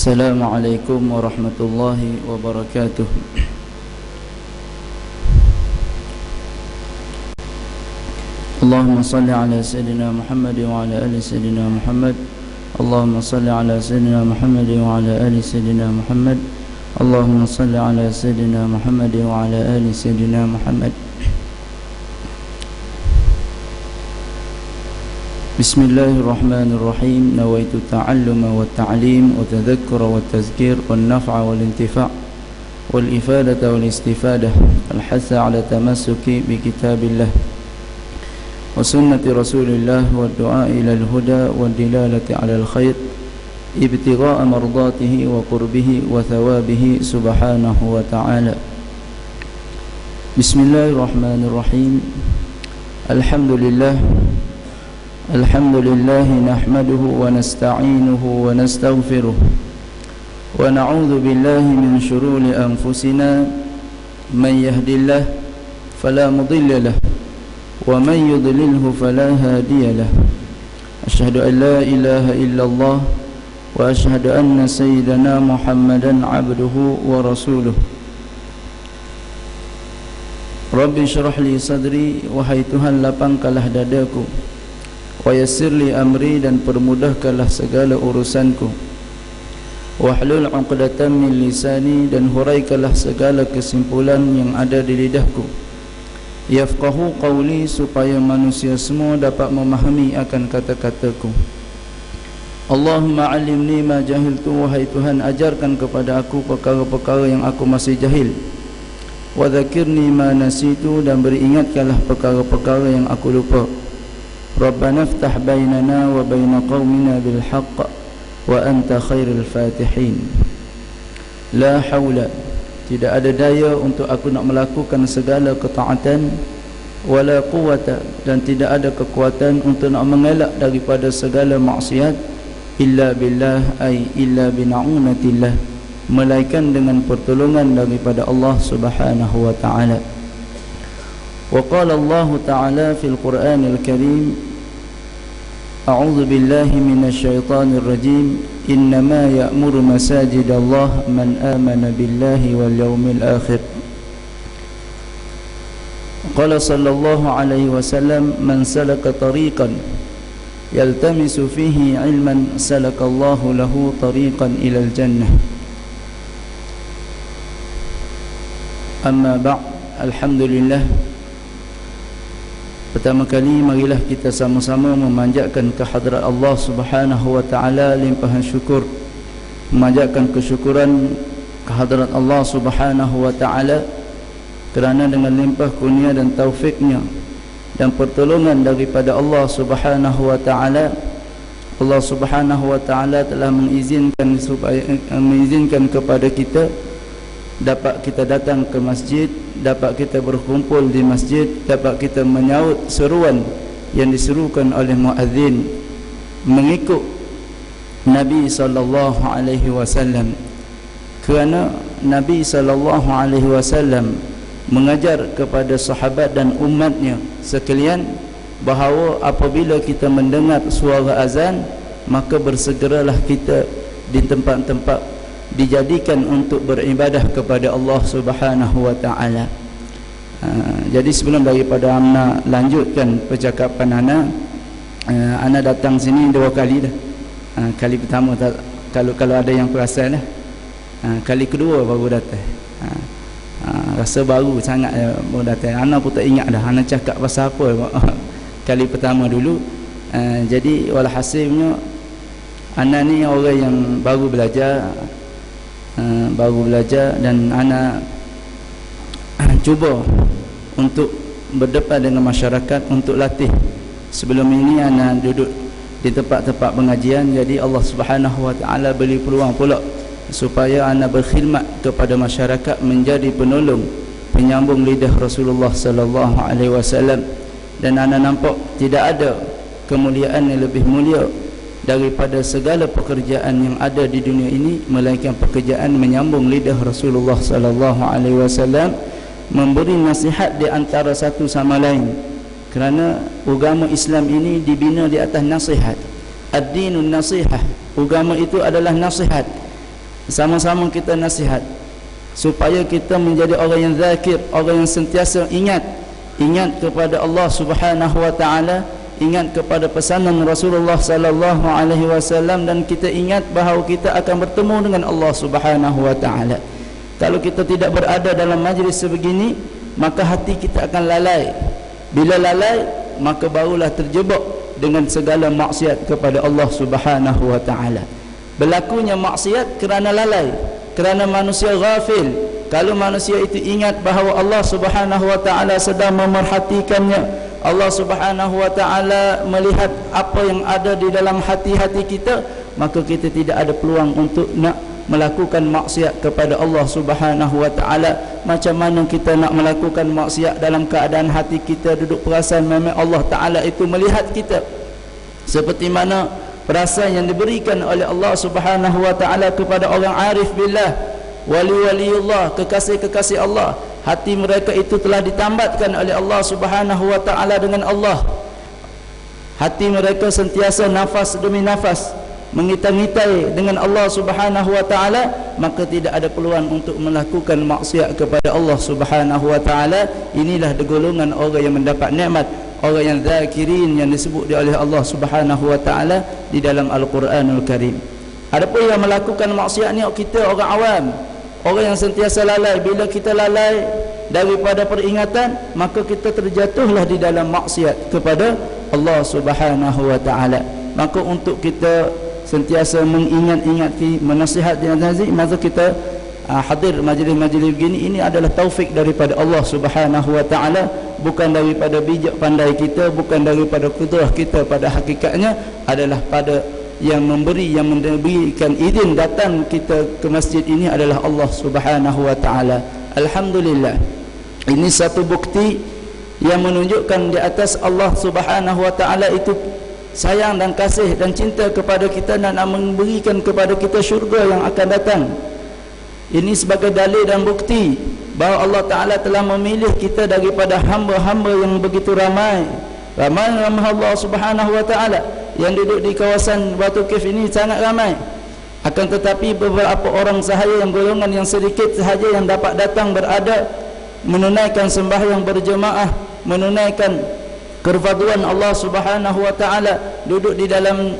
Assalamualaikum warahmatullahi wabarakatuh. Allahumma salli ala Sayyidina Muhammad wa ala ali Sayyidina Muhammad. Allahumma salli ala Sayyidina Muhammad wa ala ali Sayyidina Muhammad. Allahumma salli ala Sayyidina Muhammad wa ala ali Sayyidina Muhammad. Bismillahirrahmanirrahim. Nawaitu ta'alluma wa ta'lim wa tadhakkura wa tazkir wa naf'a wal intifa' wal ifadata wal istifadah al-hatha ala tamassuki bi kitabillah wa sunnati rasulillah wa du'a ila al-huda wa dilalati ala al-khair ibtigha'a mardatihi wa qurbihi wa thawabihi subhanahu wa ta'ala. Bismillahirrahmanirrahim. Alhamdulillah nahmaduhu wa nasta'inuhu wa nastaghfiruh wa na'udzu billahi min shururi anfusina man yahdihillahu fala mudilla lahu wa man yudlilhu fala hadiya lahu. Asyhadu an la ilaha illallah wa asyhadu anna sayyidana Muhammadan abduhu wa rasuluh. Rabbi syrah li sadri, wahai Tuhan lapangkanlah dadaku, wa yassir li amri, dan permudahkanlah segala urusanku, wahlul 'uqdatam min lisani, dan huraikanlah segala kesimpulan yang ada di lidahku, yafqahu qawli, supaya manusia semua dapat memahami akan kata-kataku. Allahumma 'allimni ma jahiltu, wahai Tuhan ajarkan kepada aku perkara-perkara yang aku masih jahil, wa dzakirni ma nasitu, dan beringatkanlah perkara-perkara yang aku lupa. Rabbana iftah bainana wa baina qaumina bil haqq wa anta khairul fatihin. La haula, tidak ada daya untuk aku nak melakukan segala ketaatan, wala quwata, dan tidak ada kekuatan untuk nak mengelak daripada segala maksiat, illa billah, ay illa bina'unatillah, melainkan dengan pertolongan daripada Allah subhanahu wa ta'ala. وقال الله تعالى في القرآن الكريم أعوذ بالله من الشيطان الرجيم إنما يأمر مساجد الله من آمن بالله واليوم الآخر. قال صلى الله عليه وسلم من سلك طريقا يلتمس فيه علما سلك الله له طريقا إلى الجنة. أما بعد. Alhamdulillah. Pertama kali marilah kita sama-sama memanjatkan kehadrat Allah Subhanahu wa taala limpahan syukur, memanjatkan kesyukuran kehadrat Allah Subhanahu wa taala kerana dengan limpah kurnia dan taufiknya dan pertolongan daripada Allah Subhanahu wa taala, Allah Subhanahu wa taala telah mengizinkan kepada kita dapat kita datang ke masjid, dapat kita berkumpul di masjid, dapat kita menyaut seruan yang diserukan oleh muadzin mengikut Nabi sallallahu alaihi wasallam. Kerana Nabi sallallahu alaihi wasallam mengajar kepada sahabat dan umatnya sekalian bahawa apabila kita mendengar suara azan, maka bersegeralah kita di tempat-tempat dijadikan untuk beribadah kepada Allah Subhanahu wa taala. Jadi sebelum daripada ana lanjutkan percakapan ana datang sini 2 kali dah. Kali pertama kalau ada yang perasan lah. Kali kedua baru datang. Rasa baru sangat baru datang. Ana pun tak ingat dah ana cakap pasal apa kali pertama dulu. Jadi walhasilnya ana ni orang yang baru belajar dan ana cuba untuk berdepan dengan masyarakat untuk latih. Sebelum ini ana duduk di tempat-tempat pengajian, jadi Allah Subhanahu wa taala beri peluang pula supaya ana berkhidmat kepada masyarakat, menjadi penolong penyambung lidah Rasulullah sallallahu alaihi wasallam. Dan ana nampak tidak ada kemuliaan yang lebih mulia daripada segala pekerjaan yang ada di dunia ini melainkan pekerjaan menyambung lidah Rasulullah sallallahu alaihi wasallam, memberi nasihat di antara satu sama lain. Kerana agama Islam ini dibina di atas nasihat. Ad-dinun nasihah. Agama itu adalah nasihat. Sama-sama kita nasihat supaya kita menjadi orang yang zakir, orang yang sentiasa ingat kepada Allah Subhanahu wa taala, ingat kepada pesanan Rasulullah sallallahu alaihi wasallam, dan kita ingat bahawa kita akan bertemu dengan Allah Subhanahu wa taala. Kalau kita tidak berada dalam majlis sebegini, maka hati kita akan lalai. Bila lalai, maka barulah terjebak dengan segala maksiat kepada Allah Subhanahu wa taala. Berlakunya maksiat kerana lalai, kerana manusia ghafil. Kalau manusia itu ingat bahawa Allah Subhanahu wa taala sedang memerhatikannya, Allah Subhanahu wa taala melihat apa yang ada di dalam hati-hati kita, maka kita tidak ada peluang untuk nak melakukan maksiat kepada Allah Subhanahu wa taala. Macam mana kita nak melakukan maksiat dalam keadaan hati kita duduk perasan memang Allah taala itu melihat kita? Seperti mana perasaan yang diberikan oleh Allah Subhanahu wa taala kepada orang arif billah, wali-waliullah, kekasih-kekasih Allah. Hati mereka itu telah ditambatkan oleh Allah Subhanahu wa taala dengan Allah. Hati mereka sentiasa nafas demi nafas mengitai-ngitai dengan Allah Subhanahu wa taala, maka tidak ada peluang untuk melakukan maksiat kepada Allah Subhanahu wa taala. Inilah golongan orang yang mendapat nikmat, orang yang zakirin, yang disebut oleh Allah Subhanahu wa taala di dalam Al-Quranul Karim. Adapun yang melakukan maksiat ni kita orang awam, orang yang sentiasa lalai. Bila kita lalai daripada peringatan, maka kita terjatuhlah di dalam maksiat kepada Allah Subhanahu wa taala. Maka untuk kita sentiasa mengingat-ingati, menasihati, maka kita hadir majlis-majlis begini, ini adalah taufik daripada Allah Subhanahu wa taala, bukan daripada bijak pandai kita, bukan daripada kudrah kita. Pada hakikatnya adalah pada yang memberikan izin datang kita ke masjid ini adalah Allah Subhanahu wa taala. Alhamdulillah, ini satu bukti yang menunjukkan di atas Allah Subhanahu wa taala itu sayang dan kasih dan cinta kepada kita, dan memberikan kepada kita syurga yang akan datang. Ini sebagai dalil dan bukti bahawa Allah Ta'ala telah memilih kita daripada hamba-hamba yang begitu ramai. Ramai Allah Subhanahu wa Ta'ala yang duduk di kawasan Batu Kif ini sangat ramai. Akan tetapi beberapa orang sahaja, yang golongan yang sedikit sahaja yang dapat datang berada, menunaikan sembahyang berjemaah, menunaikan kerfaduan Allah Subhanahu wa taala, duduk di dalam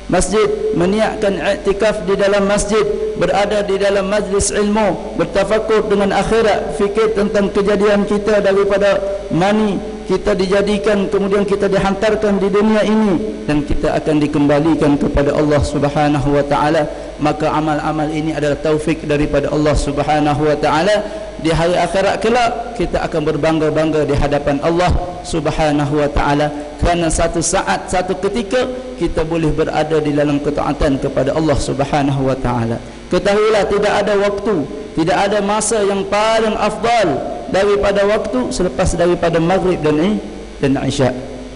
masjid, meniatkan i'tikaf di dalam masjid, berada di dalam majlis ilmu, bertafakur dengan akhirat, fikir tentang kejadian kita daripada mani kita dijadikan, kemudian kita dihantarkan di dunia ini, dan kita akan dikembalikan kepada Allah Subhanahu wa taala. Maka amal-amal ini adalah taufik daripada Allah Subhanahu wa taala. Di hari akhirat kelak kita akan berbangga-bangga di hadapan Allah Subhanahu wa taala, kerana satu saat, satu ketika kita boleh berada di dalam ketaatan kepada Allah Subhanahu wa taala. Ketahuilah, tidak ada waktu, tidak ada masa yang paling afdal daripada waktu selepas daripada maghrib dan isya.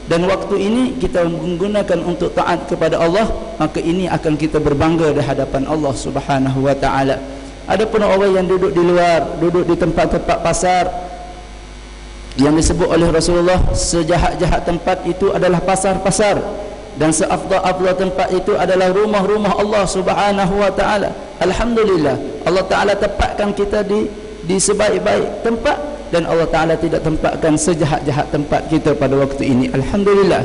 Dan waktu ini kita menggunakan untuk taat kepada Allah, maka ini akan kita berbangga di hadapan Allah Subhanahu wa taala. Adapun orang yang duduk di luar, duduk di tempat-tempat pasar, yang disebut oleh Rasulullah, sejahat-jahat tempat itu adalah pasar-pasar, dan seafdal-afdal tempat itu adalah rumah-rumah Allah Subhanahu wa taala. Alhamdulillah, Allah Taala tempatkan kita di sebaik-baik tempat, dan Allah Taala tidak tempatkan sejahat-jahat tempat kita pada waktu ini. Alhamdulillah,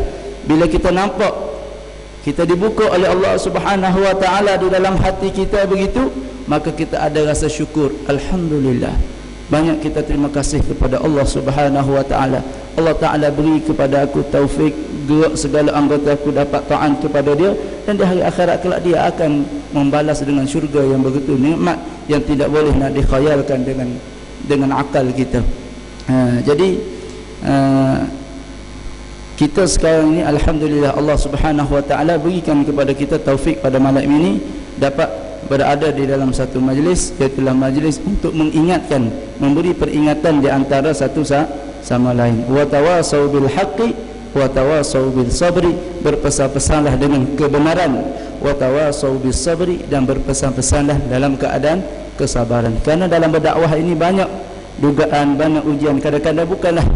bila kita nampak kita dibuka oleh Allah Subhanahu wa taala di dalam hati kita begitu, maka kita ada rasa syukur. Alhamdulillah, banyak kita terima kasih kepada Allah Subhanahu wa taala. Allah Taala beri kepada aku taufik, gerak segala anggota aku dapat taat kepada dia, dan di hari akhirat kelak dia akan membalas dengan syurga yang begitu nikmat, yang tidak boleh nak dikhayalkan dengan akal kita. Jadi kita sekarang ini alhamdulillah Allah Subhanahu wa taala berikan kepada kita taufik pada malam ini dapat berada di dalam satu majlis, iaitu majlis untuk mengingatkan, memberi peringatan di antara satu sama lain. Wa tawasau bil haqqi wa tawasau bil sabri, berpesan-pesanlah dengan kebenaran, wa tawasau bis sabri, dan berpesan-pesanlah dalam keadaan kesabaran. Kerana dalam berdakwah ini banyak dugaan, banyak ujian. Kadang-kadang bukanlah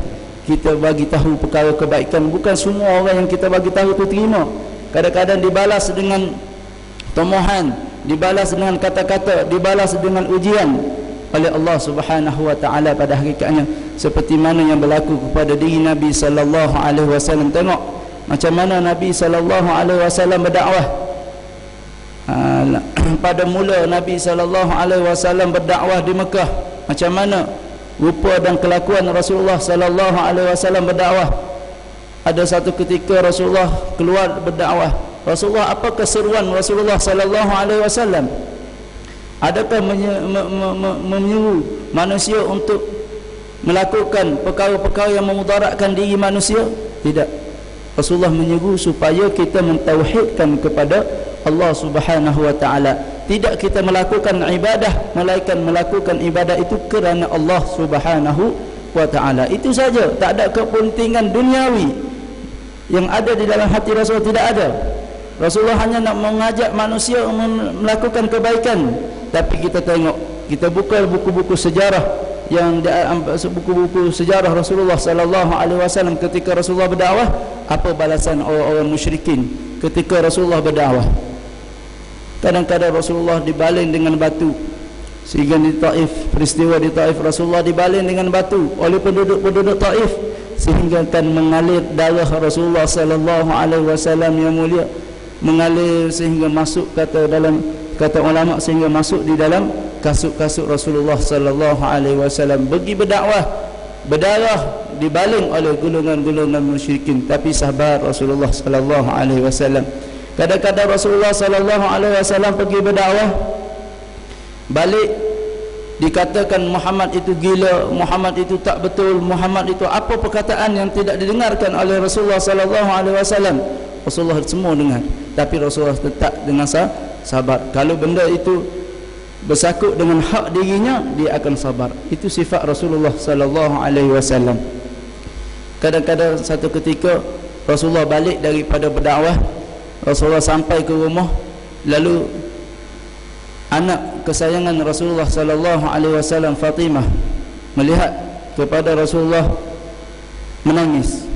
kita bagi tahu perkara kebaikan, bukan semua orang yang kita bagi tahu itu terima. Kadang-kadang dibalas dengan tomohan, dibalas dengan kata-kata, dibalas dengan ujian oleh Allah Subhanahu wa taala pada hakikatnya, seperti mana yang berlaku kepada diri Nabi sallallahu alaihi wasallam. Tengok macam mana Nabi sallallahu alaihi wasallam berdakwah. Pada mula Nabi sallallahu alaihi wasallam berdakwah di Mekah, macam mana rupa dan kelakuan Rasulullah sallallahu alaihi wasallam berdakwah. Ada satu ketika Rasulullah keluar berdakwah. Rasulullah, apa keseruan Rasulullah sallallahu alaihi wasallam? Adakah menyuruh manusia untuk melakukan perkara-perkara yang memudaratkan diri manusia? Tidak. Rasulullah menyuruh supaya kita mentauhidkan kepada Allah Subhanahu wa taala. Tidak kita melakukan ibadah, melainkan melakukan ibadah itu kerana Allah Subhanahu wa taala. Itu saja, tak ada kepentingan duniawi yang ada di dalam hati Rasul, tidak ada. Rasulullah hanya nak mengajak manusia melakukan kebaikan. Tapi kita tengok, kita buka buku-buku sejarah yang buku-buku sejarah Rasulullah sallallahu alaihi wasallam ketika Rasulullah berdakwah, apa balasan orang-orang musyrikin ketika Rasulullah berdakwah. Kadang-kadang Rasulullah dibaling dengan batu, sehingga di Taif, peristiwa di Taif, Rasulullah dibaling dengan batu oleh penduduk-penduduk Taif, sehingga akan mengalir darah Rasulullah sallallahu alaihi wasallam yang mulia, mengalir sehingga masuk, kata ulama, sehingga masuk di dalam kasut-kasut Rasulullah sallallahu alaihi wasallam. Pergi berdakwah, berdarah, dibaling oleh golongan-golongan musyrikin, tapi sabar Rasulullah sallallahu alaihi wasallam. Kadang-kadang Rasulullah sallallahu alaihi wasallam pergi berdakwah, balik dikatakan Muhammad itu gila, Muhammad itu tak betul, Muhammad itu apa perkataan yang tidak didengarkan oleh Rasulullah sallallahu alaihi wasallam. Rasulullah semua dengar, tapi Rasulullah tetap dengan sabar. Kalau benda itu bersakut dengan hak dirinya, dia akan sabar. Itu sifat Rasulullah sallallahu alaihi wasallam. Kadang-kadang satu ketika Rasulullah balik daripada berdakwah, Rasulullah sampai ke rumah, lalu anak kesayangan Rasulullah sallallahu alaihi wasallam, Fatimah, melihat kepada Rasulullah menangis.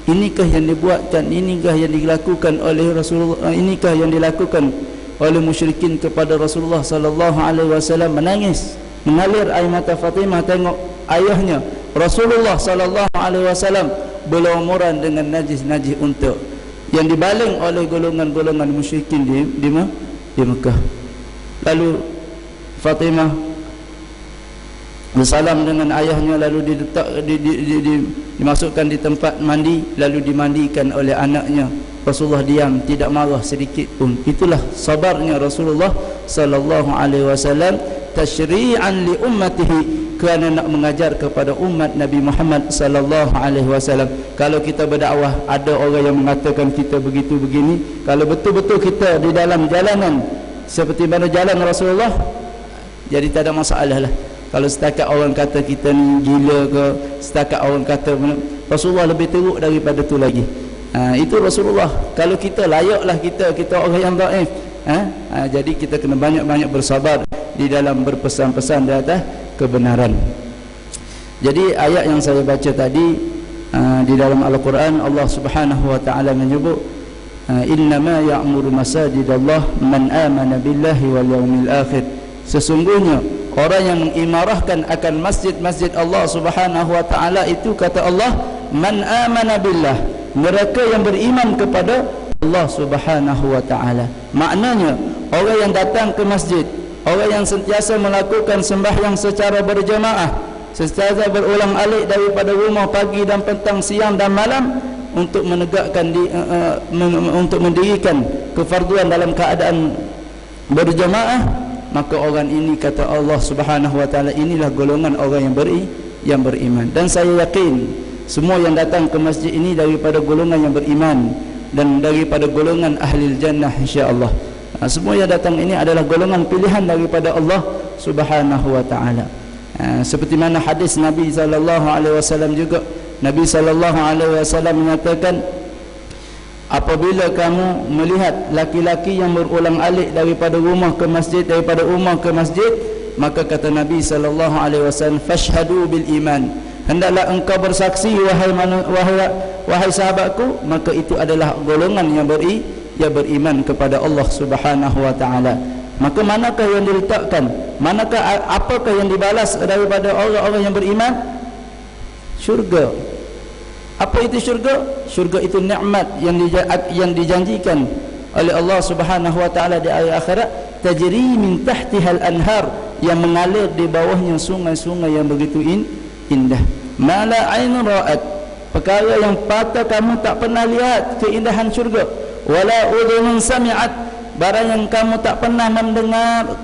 Inikah yang dibuatkan, inikah yang dilakukan oleh Rasulullah, inikah yang dilakukan oleh musyrikin kepada Rasulullah sallallahu alaihi wasallam. Menangis, mengalir air mata Fatimah. Tengok ayahnya Rasulullah sallallahu alaihi wasallam berlumuran dengan najis-najis unta yang dibaling oleh golongan-golongan musyrikin di Mekah. Lalu Fatimah bersalam dengan ayahnya, lalu dimasukkan di tempat mandi, lalu dimandikan oleh anaknya. Rasulullah diam, tidak marah sedikit pun. Itulah sabarnya Rasulullah sallallahu alaihi wasallam, tasyri'an li ummatihi, kerana nak mengajar kepada umat Nabi Muhammad sallallahu alaihi wasallam. Kalau kita berdakwah, ada orang yang mengatakan kita begitu begini, kalau betul-betul kita di dalam jalanan seperti mana jalan Rasulullah, jadi tak ada masalah lah. Kalau setakat orang kata kita ni gila ke, setakat orang kata, Rasulullah lebih teruk daripada tu lagi. Itu Rasulullah. Kalau kita layaklah kita orang yang dhaif. Jadi kita kena banyak-banyak bersabar di dalam berpesan-pesan di atas kebenaran. Jadi ayat yang saya baca tadi di dalam Al-Quran, Allah Subhanahu wa taala menyebut innama ya'muru masajidallah man amana billahi wal yawmil akhir. Sesungguhnya orang yang mengimarahkan akan masjid-masjid Allah Subhanahu wa taala itu, kata Allah, man amana billah, mereka yang beriman kepada Allah Subhanahu wa taala. Maknanya orang yang datang ke masjid, orang yang sentiasa melakukan sembahyang secara berjamaah, secara berulang-alik daripada rumah pagi dan petang, siang dan malam, untuk menegakkan untuk mendirikan kefarduan dalam keadaan berjamaah, maka orang ini, kata Allah Subhanahu wa taala, inilah golongan orang yang beriman. Dan saya yakin semua yang datang ke masjid ini daripada golongan yang beriman dan daripada golongan ahli jannah, insya-Allah. Semua yang datang ini adalah golongan pilihan daripada Allah Subhanahu wa taala. Seperti mana hadis Nabi sallallahu alaihi wasallam juga, Nabi sallallahu alaihi wasallam menyatakan, apabila kamu melihat laki-laki yang berulang-alik daripada rumah ke masjid, daripada rumah ke masjid, maka kata Nabi sallallahu alaihi wasallam, fashhadu bil iman, hendaklah engkau bersaksi wahai sahabatku, maka itu adalah golongan ia beriman kepada Allah Subhanahu wa taala. Maka manakah yang diletakkan, manakah apakah yang dibalas daripada orang-orang yang beriman? Syurga. Apa itu syurga? Syurga itu nikmat yang dijanjikan oleh Allah Subhanahu wa taala di akhirat, tajri min tahtihal anhar, yang mengalir di bawahnya sungai-sungai yang begitu indah. Mala ainun ra'at, perkara yang mata kamu tak pernah lihat keindahan syurga. Wala udhunun sami'at, barang yang kamu tak pernah mendengar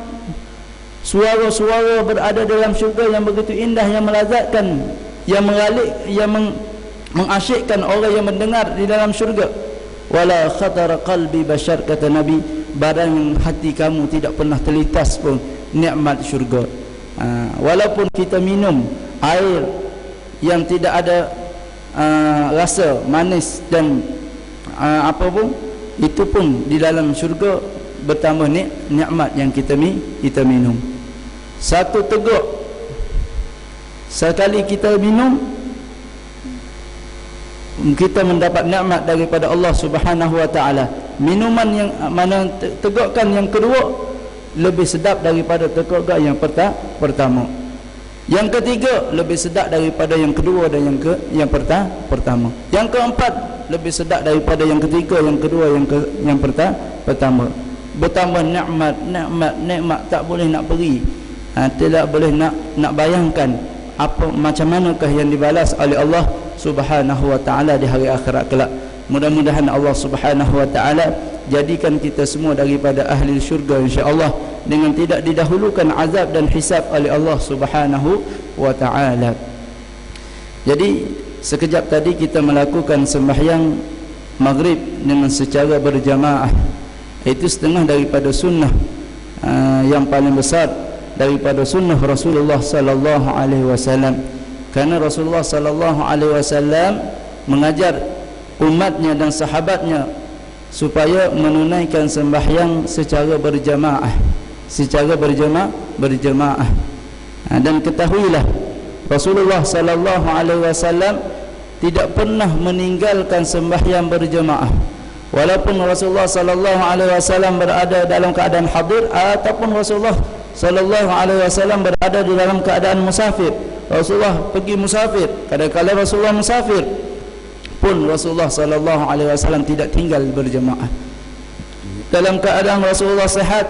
suara-suara berada dalam syurga yang begitu indah, yang melazatkan, yang mengalir, yang mengasyikkan orang yang mendengar di dalam syurga. Wala khatara qalbi bashar, kata Nabi, barang yang hati kamu tidak pernah terlintas pun nikmat syurga. Walaupun kita minum air yang tidak ada rasa manis dan apa pun, itu pun di dalam syurga bertambah nikmat yang kita minum. Satu teguk sekali kita minum, kita mendapat nikmat daripada Allah Subhanahu wa taala. Minuman yang mana tegukan yang kedua lebih sedap daripada tegukan yang pertama. Yang ketiga lebih sedap daripada yang kedua dan yang pertama. Yang keempat lebih sedap daripada yang ketiga, yang kedua, yang pertama. Bertambah nikmat tak boleh nak beri. Tidak boleh nak bayangkan apa macam manakah yang dibalas oleh Allah Subhanahu wa taala di hari akhirat kelak. Mudah-mudahan Allah Subhanahu wa taala jadikan kita semua daripada ahli syurga insya-Allah, dengan tidak didahulukan azab dan hisab oleh Allah Subhanahu wa taala. Jadi sekejap tadi kita melakukan sembahyang maghrib dengan secara berjamaah. Itu setengah daripada sunnah yang paling besar daripada sunnah Rasulullah sallallahu alaihi wasallam. Karena Rasulullah sallallahu alaihi wasallam mengajar umatnya dan sahabatnya supaya menunaikan sembahyang secara berjamaah, berjamaah. Dan ketahuilah Rasulullah sallallahu alaihi wasallam tidak pernah meninggalkan sembahyang berjamaah, walaupun Rasulullah sallallahu alaihi wasallam berada dalam keadaan hadir ataupun Rasulullah sallallahu alaihi wasallam berada di dalam keadaan musafir. Rasulullah pergi musafir, kadang-kadang Rasulullah musafir pun Rasulullah sallallahu alaihi wasallam tidak tinggal berjamaah. Dalam keadaan Rasulullah sehat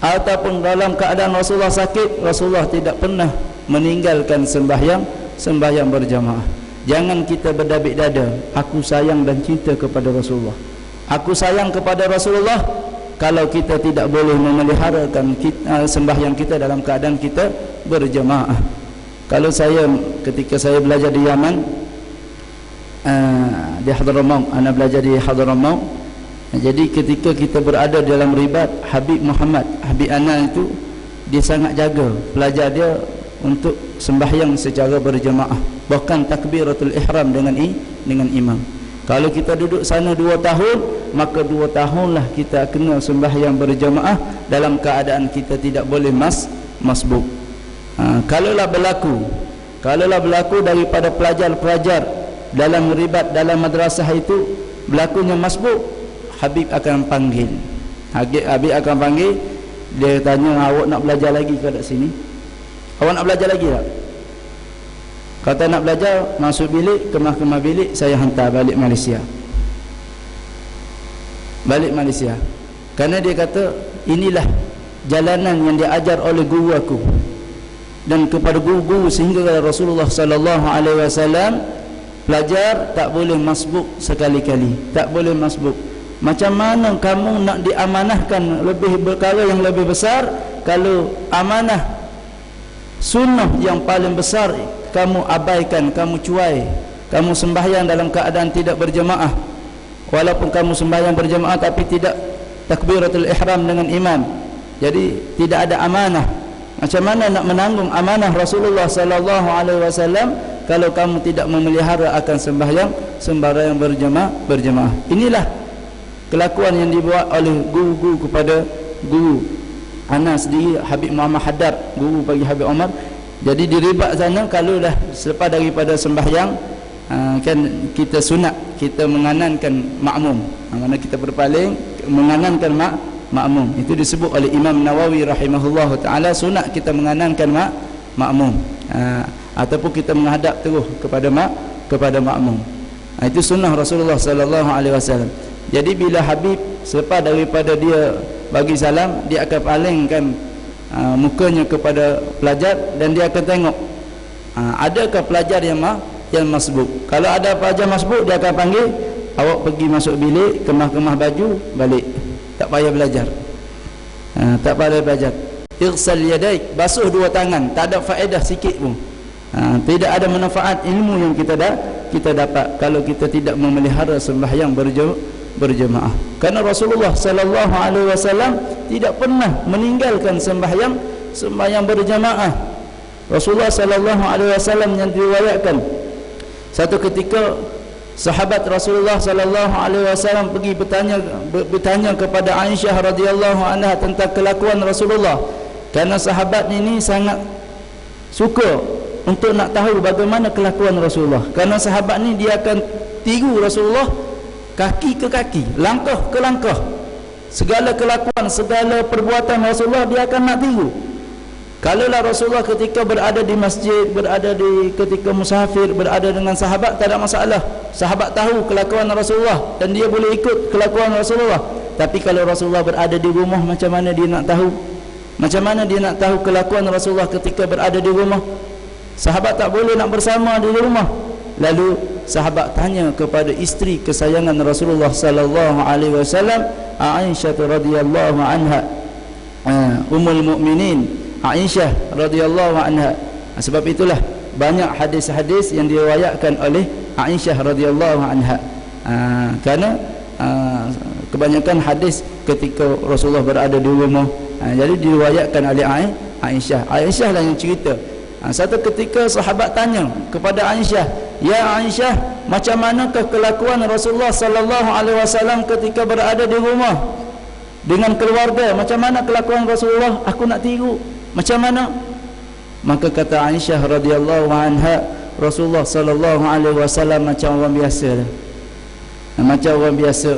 ataupun dalam keadaan Rasulullah sakit, Rasulullah tidak pernah meninggalkan sembahyang berjamaah. Jangan kita berdabik dada, aku sayang dan cinta kepada Rasulullah, aku sayang kepada Rasulullah, kalau kita tidak boleh memeliharakan sembahyang kita dalam keadaan kita berjamaah. Kalau ketika saya belajar di Yaman, di Hadramaut, ana belajar di Hadramaut. Jadi ketika kita berada dalam ribat, Habib Muhammad, Habib Ana itu, dia sangat jaga pelajar dia untuk sembahyang secara berjamaah, bahkan takbiratul ihram dengan imam. Kalau kita duduk sana 2 tahun, maka 2 tahunlah kita kena sembahyang berjamaah dalam keadaan kita tidak boleh masbuk. Kalaulah berlaku daripada pelajar-pelajar dalam ribat dalam madrasah itu berlakunya masbuk, Habib akan panggil. Habib akan panggil, dia tanya, awak nak belajar lagi ke kat sini? Awak nak belajar lagi tak? Kata nak belajar, masuk bilik, kemah-kemah bilik, saya hantar balik Malaysia. Kerana dia kata, inilah jalanan yang diajar oleh guru aku dan kepada guru-guru, sehingga Rasulullah sallallahu alaihi wasallam, pelajar tak boleh masbuk sekali-kali, tak boleh masbuk. Macam mana kamu nak diamanahkan lebih perkara yang lebih besar kalau amanah sunnah yang paling besar kamu abaikan, kamu cuai, kamu sembahyang dalam keadaan tidak berjamaah, walaupun kamu sembahyang berjamaah tapi tidak takbiratul ihram dengan imam. Jadi tidak ada amanah. Macam mana nak menanggung amanah Rasulullah sallallahu alaihi wasallam kalau kamu tidak memelihara akan sembahyang berjamaah. Inilah kelakuan yang dibuat oleh guru-guru kepada guru ana sendiri, Habib Muhammad Haddad, guru bagi Habib Omar. Jadi di ribat sana, kalau dah selepas daripada sembahyang kan kita sunat kita menganankan makmum, mana kita berpaling menganankan makmum. Itu disebut oleh Imam Nawawi rahimahullah taala, sunat kita menganankan makmum, ataupun kita menghadap terus kepada makmum. Itu sunnah Rasulullah sallallahu alaihi wasallam. Jadi bila Habib selepas daripada dia bagi salam, dia akan palingkan mukanya kepada pelajar dan dia akan tengok adakah pelajar yang masbuk. Kalau ada pelajar masbuk, dia akan panggil, awak pergi masuk bilik, kemah-kemah baju, balik, tak payah belajar. Tak payah belajar. Ighsal yadaik, basuh dua tangan, tak ada faedah sikit pun. Tidak ada manfaat ilmu yang kita dapat kalau kita tidak memelihara sembahyang berjemaah. Karena Rasulullah sallallahu alaihi wasallam tidak pernah meninggalkan sembahyang berjemaah. Rasulullah sallallahu alaihi wasallam yang diriwayatkan, satu ketika sahabat Rasulullah sallallahu alaihi wasallam pergi bertanya kepada Aisyah radhiyallahu anha tentang kelakuan Rasulullah. Karena sahabat ini sangat suka untuk nak tahu bagaimana kelakuan Rasulullah. Karena sahabat ni dia akan tiru Rasulullah kaki ke kaki, langkah ke langkah. Segala kelakuan, segala perbuatan Rasulullah dia akan nak tiru. Kalaulah Rasulullah ketika berada di masjid, ketika musafir, berada dengan sahabat, tak ada masalah. Sahabat tahu kelakuan Rasulullah dan dia boleh ikut kelakuan Rasulullah. Tapi kalau Rasulullah berada di rumah, macam mana dia nak tahu? Macam mana dia nak tahu kelakuan Rasulullah ketika berada di rumah? Sahabat tak boleh nak bersama di rumah. Lalu sahabat tanya kepada isteri kesayangan Rasulullah sallallahu alaihi wasallam, Aisyah radhiyallahu anha, ummul mukminin Aisyah radhiyallahu anha. Sebab itulah banyak hadis-hadis yang diriwayatkan oleh Aisyah radhiyallahu anha. Kerana kebanyakan hadis ketika Rasulullah berada di rumah, jadi diriwayatkan oleh Aisyah. Aisyah lah yang cerita. Satu ketika sahabat tanya kepada Aisyah, "Ya Aisyah, macam manakah kelakuan Rasulullah sallallahu alaihi wasallam ketika berada di rumah dengan keluarga? Macam mana kelakuan Rasulullah? Aku nak tiru. Macam mana?" Maka kata Aisyah radhiyallahu anha, Rasulullah sallallahu alaihi wasallam macam orang biasa lah. Macam orang biasa.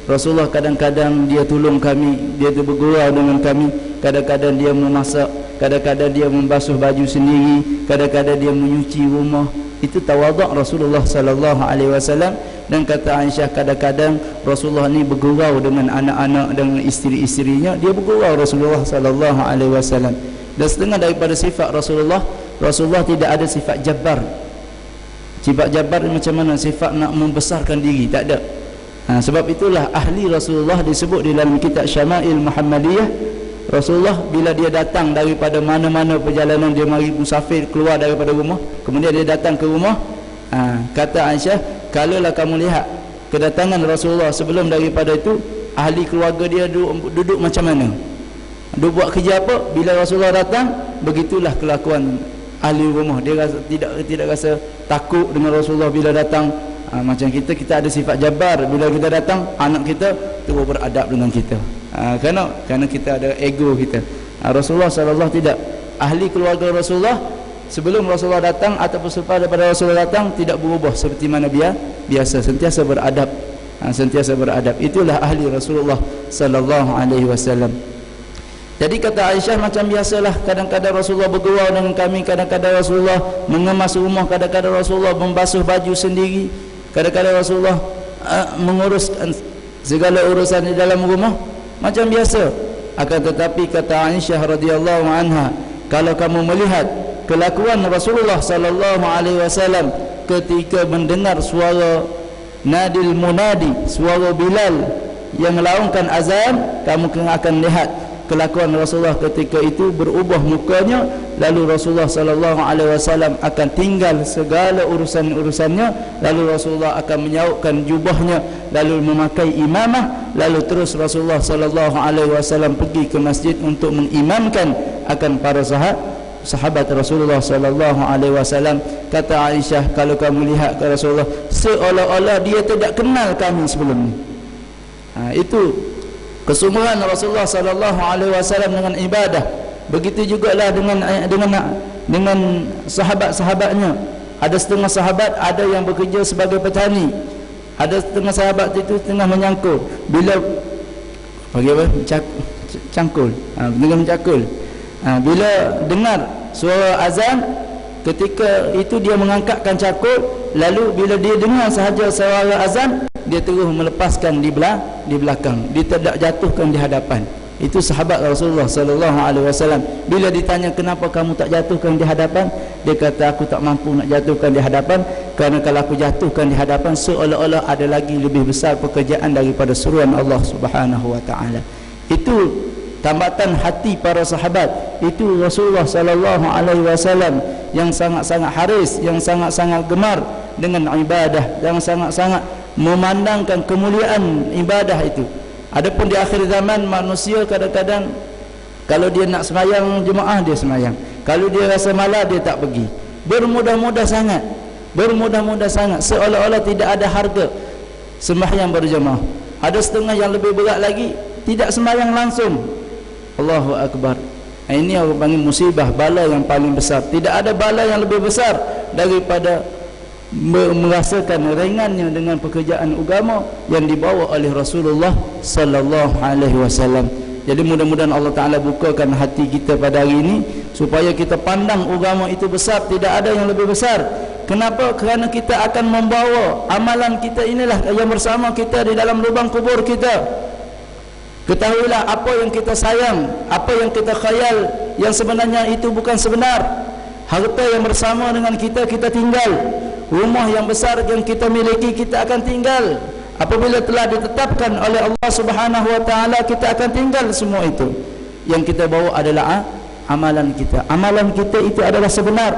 Rasulullah kadang-kadang dia tolong kami, dia bergurau dengan kami, kadang-kadang dia memasak, kadang-kadang dia membasuh baju sendiri, kadang-kadang dia menyuci rumah. Itu tawaduk Rasulullah sallallahu alaihi wasallam. Dan kata Aisyah, kadang-kadang Rasulullah ni bergurau dengan anak-anak, dengan isteri-isterinya, dia bergurau Rasulullah sallallahu alaihi wasallam. Dan setengah daripada sifat Rasulullah tidak ada sifat jabbar. Sifat jabbar macam mana? Sifat nak membesarkan diri, tak ada. Sebab itulah ahli Rasulullah disebut di dalam kitab Syama'il Muhammadiyah. Rasulullah bila dia datang daripada mana-mana perjalanan, dia mari musafir keluar daripada rumah, kemudian dia datang ke rumah, kata Aisyah, kalaulah kamu lihat kedatangan Rasulullah sebelum daripada itu, ahli keluarga dia duduk macam mana, duduk buat kerja apa. Bila Rasulullah datang, begitulah kelakuan ahli rumah. Dia rasa, tidak rasa takut dengan Rasulullah bila datang. Macam kita ada sifat jabbar. Bila kita datang, anak kita terus beradab dengan kita, kerana kita ada ego kita. Rasulullah sallallahu tidak. Ahli keluarga Rasulullah sebelum Rasulullah datang ataupun selepas daripada Rasulullah datang tidak berubah seperti mana biasa, sentiasa beradab, Itulah ahli Rasulullah sallallahu alaihi wasallam. Jadi kata Aisyah, macam biasalah, kadang-kadang Rasulullah bergurau dengan kami, kadang-kadang Rasulullah mengemas rumah, kadang-kadang Rasulullah membasuh baju sendiri, kadang-kadang Rasulullah menguruskan segala urusan di dalam rumah macam biasa. Akan tetapi kata Aisyah radhiyallahu anha, kalau kamu melihat kelakuan Rasulullah sallallahu alaihi wasallam ketika mendengar suara nadil munadi, suara Bilal yang melaungkan azan, kamu akan lihat kelakuan Rasulullah ketika itu berubah mukanya. Lalu Rasulullah sallallahu alaihi wasallam akan tinggal segala urusan-urusannya, lalu Rasulullah akan menyaukkan jubahnya, lalu memakai imamah, lalu terus Rasulullah sallallahu alaihi wasallam pergi ke masjid untuk mengimamkan akan para sahabat Rasulullah sallallahu alaihi wasallam. Kata Aisyah, kalau kamu lihat ke Rasulullah seolah-olah dia tidak kenal kami sebelum ni. Itu kesungguhan Rasulullah sallallahu alaihi wasallam dengan ibadah. Begitu jugalah dengan sahabat-sahabatnya. Ada setengah sahabat ada yang bekerja sebagai petani. Ada setengah sahabat itu tengah menyangkul. Bila bagi apa? Cangkul. Dengan mencakul. Bila dengar suara azan, ketika itu dia mengangkatkan cakul, lalu bila dia dengar sahaja suara azan, dia terus melepaskan di belakang. Dia tidak jatuhkan di hadapan. Itu sahabat Rasulullah sallallahu alaihi wasallam. Bila ditanya kenapa kamu tak jatuhkan di hadapan, dia kata aku tak mampu nak jatuhkan di hadapan, kerana kalau aku jatuhkan di hadapan seolah-olah ada lagi lebih besar pekerjaan daripada suruhan Allah Subhanahu wa taala. Itu tambatan hati para sahabat. Itu Rasulullah sallallahu alaihi wasallam yang sangat-sangat haris, yang sangat-sangat gemar dengan ibadah, yang sangat-sangat memandangkan kemuliaan ibadah itu. Adapun di akhir zaman, manusia kadang-kadang kalau dia nak semayang jemaah, dia semayang. Kalau dia rasa malas, dia tak pergi. Bermudah-mudah sangat, bermudah-mudah sangat, seolah-olah tidak ada harga sembahyang berjemaah. Ada setengah yang lebih berat lagi, tidak sembahyang langsung. Allahu Akbar. Ini orang panggil musibah, bala yang paling besar. Tidak ada bala yang lebih besar daripada merasakan ringannya dengan pekerjaan agama yang dibawa oleh Rasulullah sallallahu alaihi wasallam. Jadi mudah-mudahan Allah Taala bukakan hati kita pada hari ini supaya kita pandang agama itu besar, tidak ada yang lebih besar. Kenapa? Kerana kita akan membawa amalan kita inilah yang bersama kita di dalam lubang kubur kita. Ketahuilah apa yang kita sayang, apa yang kita khayal, yang sebenarnya itu bukan sebenar. Harta yang bersama dengan kita, kita tinggal. Rumah yang besar yang kita miliki, kita akan tinggal. Apabila telah ditetapkan oleh Allah Subhanahu wa taala, kita akan tinggal semua itu. Yang kita bawa adalah amalan kita. Amalan kita itu adalah sebenar.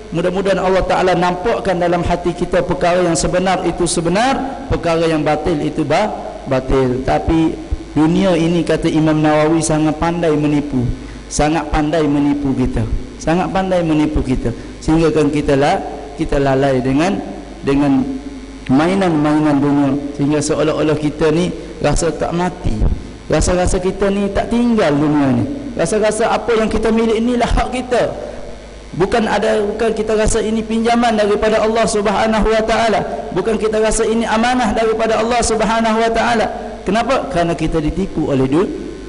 Mudah-mudahan Allah Taala nampakkan dalam hati kita perkara yang sebenar itu sebenar, perkara yang batil itu batil. Tapi dunia ini, kata Imam Nawawi, sangat pandai menipu. Sangat pandai menipu kita. Sangat pandai menipu kita. Sehingga kan kita lalai dengan mainan-mainan dunia, sehingga seolah-olah kita ni rasa tak mati, rasa-rasa kita ni tak tinggal dunia ni, rasa-rasa apa yang kita milik inilah hak kita. Bukan kita rasa ini pinjaman daripada Allah Subhanahu wa taala, bukan kita rasa ini amanah daripada Allah Subhanahu wa taala. Kenapa? Kerana kita ditipu oleh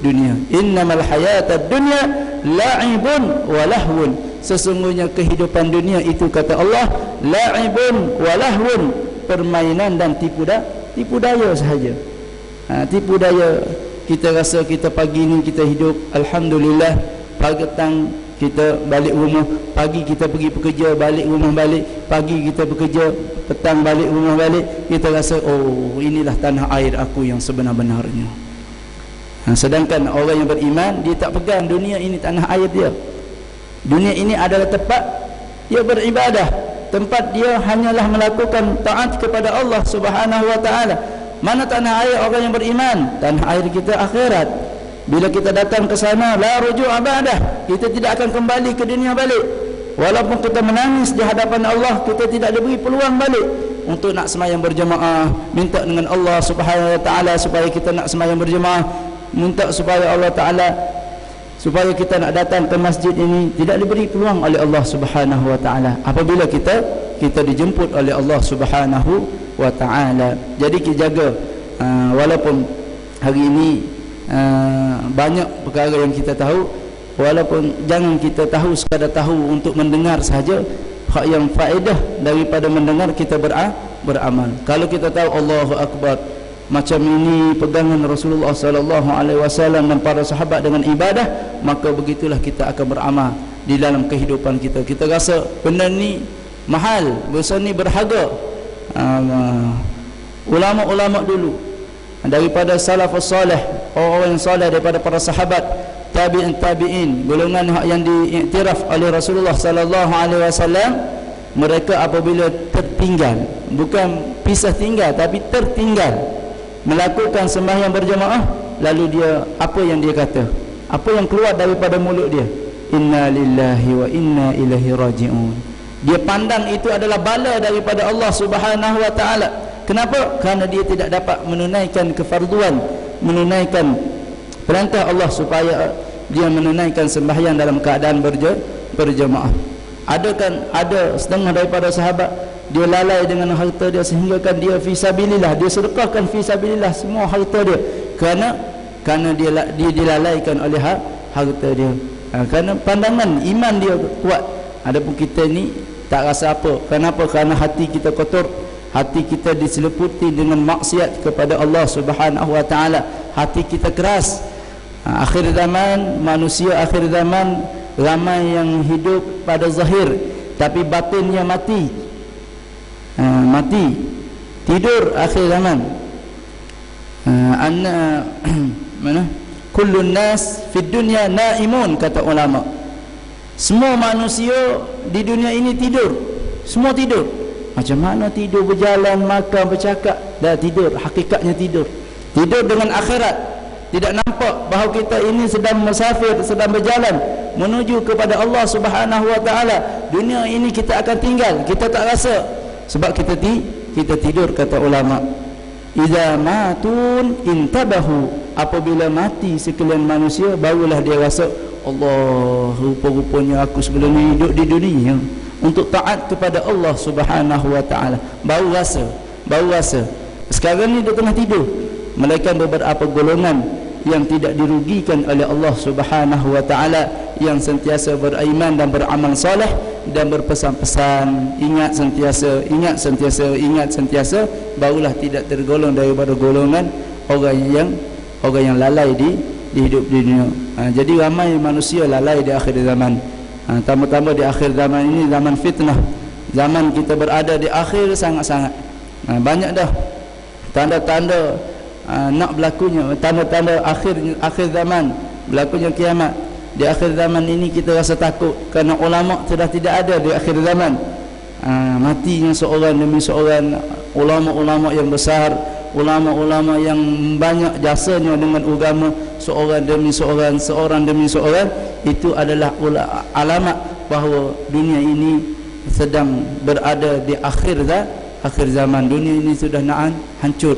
dunia. Innamal hayatad dunya la'ibun wa lahwun. Sesungguhnya kehidupan dunia itu, kata Allah, la'ibun wa lahwun, permainan dan tipu daya sahaja. Tipu daya. Kita rasa kita pagi ni kita hidup alhamdulillah, pagi petang kita balik rumah, pagi kita pergi bekerja, balik rumah balik, pagi kita bekerja, petang balik rumah balik, kita rasa oh inilah tanah air aku yang sebenar-benarnya. Sedangkan orang yang beriman, dia tak pegang dunia ini tanah air dia. Dunia ini adalah tempat dia beribadah, tempat dia hanyalah melakukan taat kepada Allah Subhanahu wa taala. Mana tanah air orang yang beriman? Tanah air kita akhirat. Bila kita datang ke sana, la ruju'a ba'dah, kita tidak akan kembali ke dunia balik. Walaupun kita menangis di hadapan Allah, kita tidak diberi peluang balik untuk nak sembahyang berjemaah, minta dengan Allah Subhanahu wa taala supaya kita nak sembahyang berjemaah, minta supaya Allah Taala supaya kita nak datang ke masjid ini, tidak diberi peluang oleh Allah Subhanahu wa taala apabila kita dijemput oleh Allah Subhanahu wa taala. Jadi kita jaga, walaupun hari ini banyak perkara yang kita tahu, walaupun jangan kita tahu sekadar tahu untuk mendengar sahaja. Hak yang faedah daripada mendengar, kita beramal. Kalau kita tahu Allahu Akbar, macam ini pegangan Rasulullah sallallahu alaihi wasallam dan para sahabat dengan ibadah, maka begitulah kita akan beramal di dalam kehidupan kita. Kita rasa benda ni mahal, benda ni berharga. Ulama-ulama dulu daripada salafus salih, orang-orang yang saleh daripada para sahabat, tabi'in, golongan yang diiktiraf oleh Rasulullah sallallahu alaihi wasallam, mereka apabila tertinggal, bukan pisah tinggal tapi tertinggal melakukan sembahyang berjemaah, lalu dia apa yang dia kata, apa yang keluar daripada mulut dia? Inna lillahi wa inna ilaihi raji'un. Dia pandang itu adalah bala daripada Allah Subhanahu wa taala. Kenapa? Kerana dia tidak dapat menunaikan kefarduan, menunaikan perintah Allah supaya dia menunaikan sembahyang dalam keadaan berjemaah. Ada setengah daripada sahabat dia lalai dengan harta dia sehingga kan dia fisabilillah, dia sedekahkan fisabilillah semua harta dia kerana dia dilalaikan oleh harta dia. Kerana pandangan iman dia kuat. Adapun kita ni tak rasa apa. Kenapa? Kerana hati kita kotor, hati kita diseliputi dengan maksiat kepada Allah Subhanahu wa taala, hati kita keras. Akhir zaman, manusia akhir zaman ramai yang hidup pada zahir tapi batinnya mati. Mati, tidur akhir zaman. Mana? Kullun nas fid dunya naimun, kata ulama. Semua manusia di dunia ini tidur. Semua tidur. Macam mana tidur? Berjalan, makan, bercakap, dah tidur. Hakikatnya tidur. Tidur dengan akhirat. Tidak nampak bahawa kita ini sedang musafir, sedang berjalan menuju kepada Allah Subhanahu wa taala. Dunia ini kita akan tinggal, kita tak rasa sebab kita tidur, kata ulama. Idza matun intabahu, apabila mati sekalian manusia barulah dia rasa, Allah, rupa-rupanya aku sebelum ni hidup di dunia untuk taat kepada Allah Subhanahu wa taala. Baru rasa. Sekarang ni dia tengah tidur. Melainkan beberapa golongan yang tidak dirugikan oleh Allah Subhanahu wa taala, yang sentiasa beriman dan beramal soleh dan berpesan-pesan, ingat sentiasa, barulah tidak tergolong daripada golongan orang yang lalai di hidup di dunia. Jadi ramai manusia lalai di akhir zaman. Tambah-tambah di akhir zaman ini zaman fitnah. Zaman kita berada di akhir sangat-sangat. Banyak dah tanda-tanda nak berlakunya, tanda-tanda akhir zaman, berlakunya kiamat. Di akhir zaman ini kita rasa takut kerana ulama sudah tidak ada di akhir zaman. Matinya seorang demi seorang ulama-ulama yang besar, ulama-ulama yang banyak jasanya dengan agama, seorang demi seorang. Itu adalah alamat bahawa dunia ini sedang berada di akhir zaman. Dunia ini sudah nak hancur.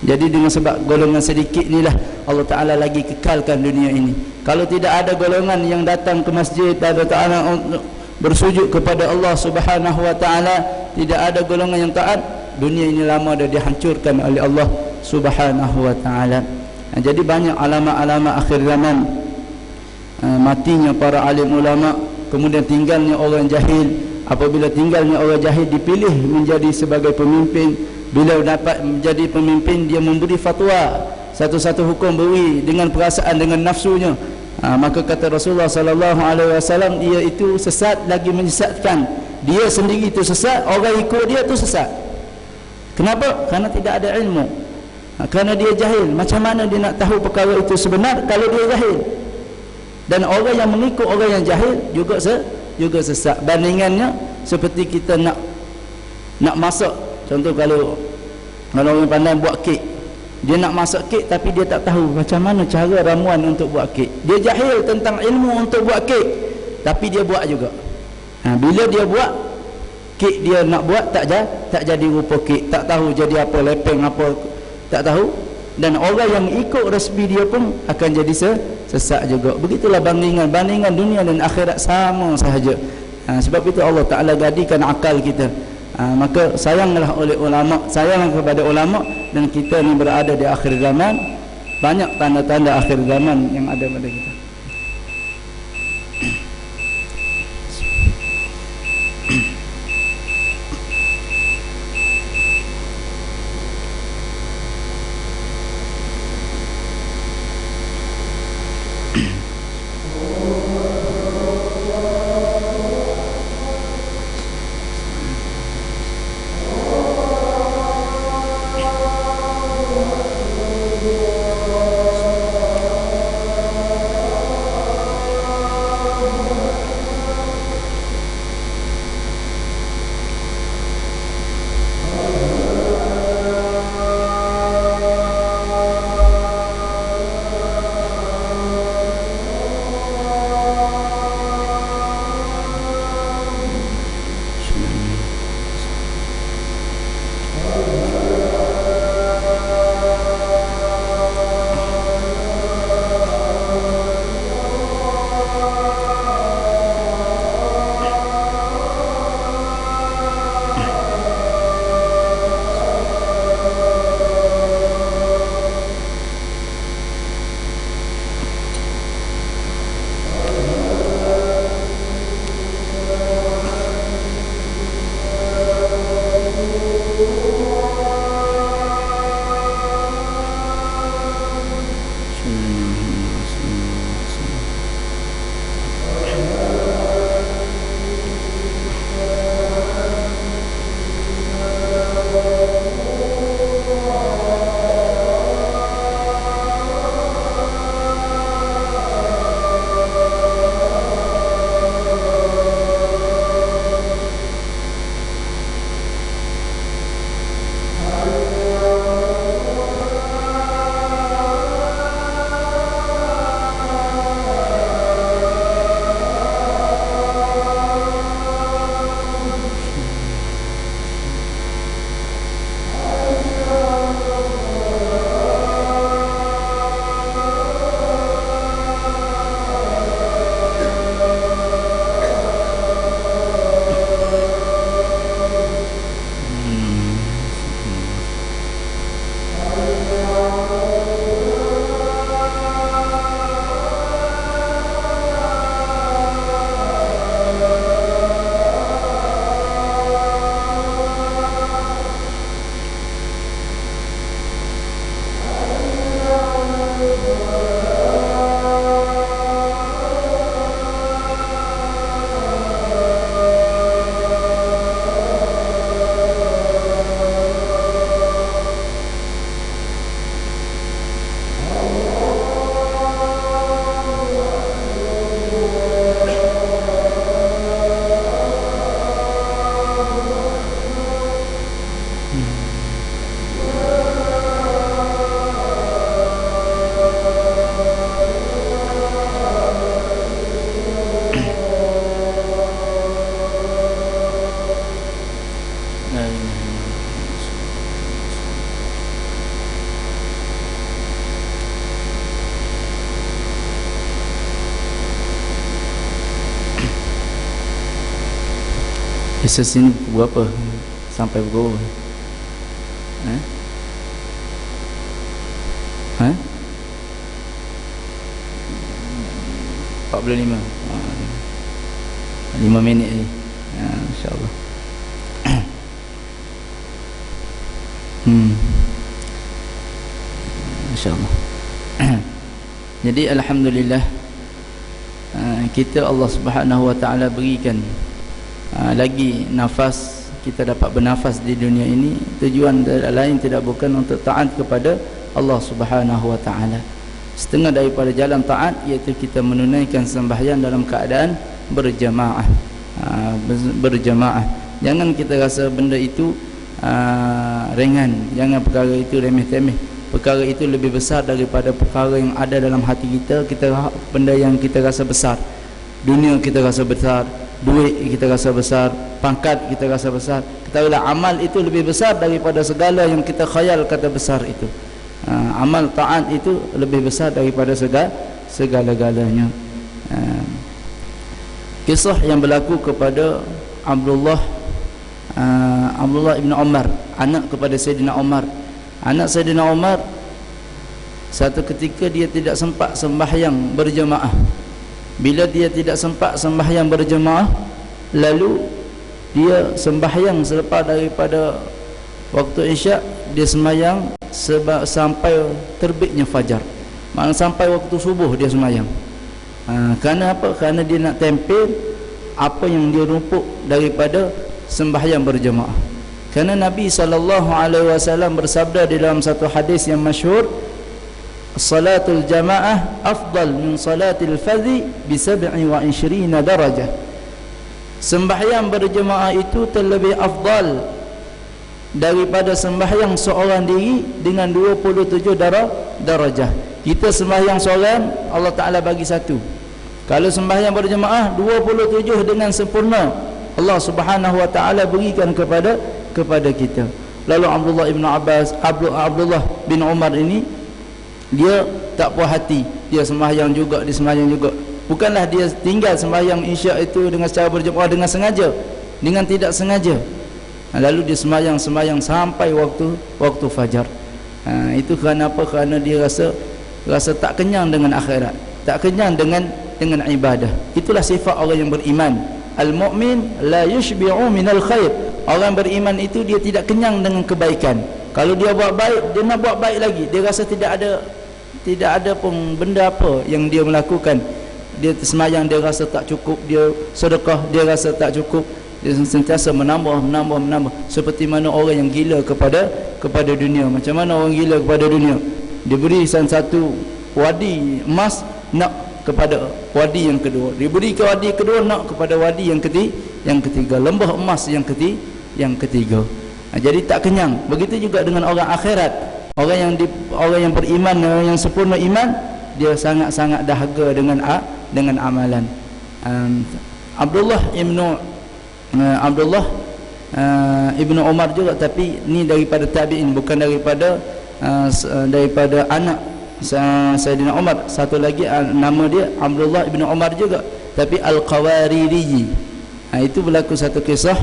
Jadi dengan sebab golongan sedikit inilah Allah Ta'ala lagi kekalkan dunia ini. Kalau tidak ada golongan yang datang ke masjid Allah Ta'ala bersujud kepada Allah Subhanahu wa Ta'ala, tidak ada golongan yang taat, dunia ini lama dah dihancurkan oleh Allah Subhanahu wa Ta'ala. Jadi banyak alamat-alamat akhir zaman. Matinya para alim ulama, kemudian tinggalnya orang jahil. Apabila tinggalnya orang jahil, dipilih menjadi sebagai pemimpin. Bila dapat menjadi pemimpin, dia memberi fatwa, satu-satu hukum beri dengan perasaan, dengan nafsunya. Maka kata Rasulullah sallallahu alaihi wasallam, dia itu sesat lagi menyesatkan. Dia sendiri itu sesat, orang ikut dia itu sesat. Kenapa? Kerana tidak ada ilmu. Kerana dia jahil. Macam mana dia nak tahu perkara itu sebenar kalau dia jahil? Dan orang yang mengikut orang yang jahil juga sesat. Bandingannya seperti kita nak masak. Contoh kalau orang pandai buat kek, dia nak masak kek tapi dia tak tahu macam mana cara ramuan untuk buat kek. Dia jahil tentang ilmu untuk buat kek, tapi dia buat juga. Bila dia buat kek, dia nak buat tak jadi rupa kek, tak tahu jadi apa, lepeng apa, tak tahu. Dan orang yang ikut resipi dia pun akan jadi sesat juga. Begitulah bandingan dunia dan akhirat sama sahaja. Sebab itu Allah Ta'ala gadikan akal kita. Maka sayanglah oleh ulama, sayang kepada ulama, dan kita ni berada di akhir zaman. Banyak tanda-tanda akhir zaman yang ada pada kita. Rasa sini berapa? Sampai berapa? Ha? Ha? 45. 5 minit ni. InsyaAllah. InsyaAllah. Jadi alhamdulillah, kita Allah Subhanahu wa taala berikan lagi nafas, kita dapat bernafas di dunia ini. Tujuan lain tidak bukan untuk taat kepada Allah Subhanahu wa taala. Setengah daripada jalan taat iaitu kita menunaikan sembahyang dalam keadaan berjamaah. Berjamaah. Jangan kita rasa benda itu ringan, jangan perkara itu remeh-temeh. Perkara itu lebih besar daripada perkara yang ada dalam hati kita. Benda yang kita rasa besar, dunia kita rasa besar, duit kita rasa besar, pangkat kita rasa besar. Ketahuilah amal itu lebih besar daripada segala yang kita khayal kata besar itu. Amal taat itu lebih besar daripada segala-galanya. Kisah yang berlaku kepada Abdullah ibn Umar, anak kepada Sayyidina Umar. Anak Sayyidina Umar, satu ketika dia tidak sempat sembahyang berjemaah. Bila dia tidak sempat sembahyang berjemaah, lalu dia sembahyang selepas daripada waktu Isyak, dia sembahyang sampai terbitnya fajar. Maksudnya sampai waktu subuh dia sembahyang. Kerana apa? Kerana dia nak tempel apa yang dia rumput daripada sembahyang berjemaah. Kerana Nabi SAW bersabda di dalam satu hadis yang masyhur, salatul jamaah afdal min salatil fadhi bi 27 darajah. Sembahyang berjemaah itu terlebih afdal daripada sembahyang seorang diri dengan 27 darajah. Kita sembahyang seorang, Allah Ta'ala bagi satu. Kalau sembahyang berjemaah 27 dengan sempurna, Allah Subhanahu wa Ta'ala berikan kepada kita. Lalu Abdullah bin Umar ini, dia tak puas hati, dia sembahyang juga. Bukanlah dia tinggal sembahyang Isyak itu dengan secara berjemaah dengan sengaja, dengan tidak sengaja. Lalu dia sembahyang sampai waktu fajar. Itu kerana apa? Kerana dia rasa tak kenyang dengan akhirat, tak kenyang dengan ibadah. Itulah sifat orang yang beriman. Al-mu'min la yushbi'u minal khair. Orang beriman itu dia tidak kenyang dengan kebaikan. Kalau dia buat baik, dia nak buat baik lagi. Dia rasa tidak ada pun benda apa yang dia melakukan. Dia sembahyang, dia rasa tak cukup. Dia sedekah, dia rasa tak cukup. Dia sentiasa menambah. Seperti mana orang yang gila kepada dunia. Macam mana orang gila kepada dunia? Dia beri satu wadi emas, nak kepada wadi yang kedua. Diberi ke wadi kedua, nak kepada wadi yang ketiga. Lembah emas yang ketiga. Jadi tak kenyang. Begitu juga dengan orang akhirat. Orang yang beriman, yang sempurna iman, dia sangat-sangat dahaga dengan amalan. Abdullah ibnu Umar juga, tapi ni daripada tabi'in, bukan daripada anak Sayyidina Umar. Satu lagi nama dia Abdullah ibn Umar juga, tapi Al-Qawariri. Itu berlaku satu kisah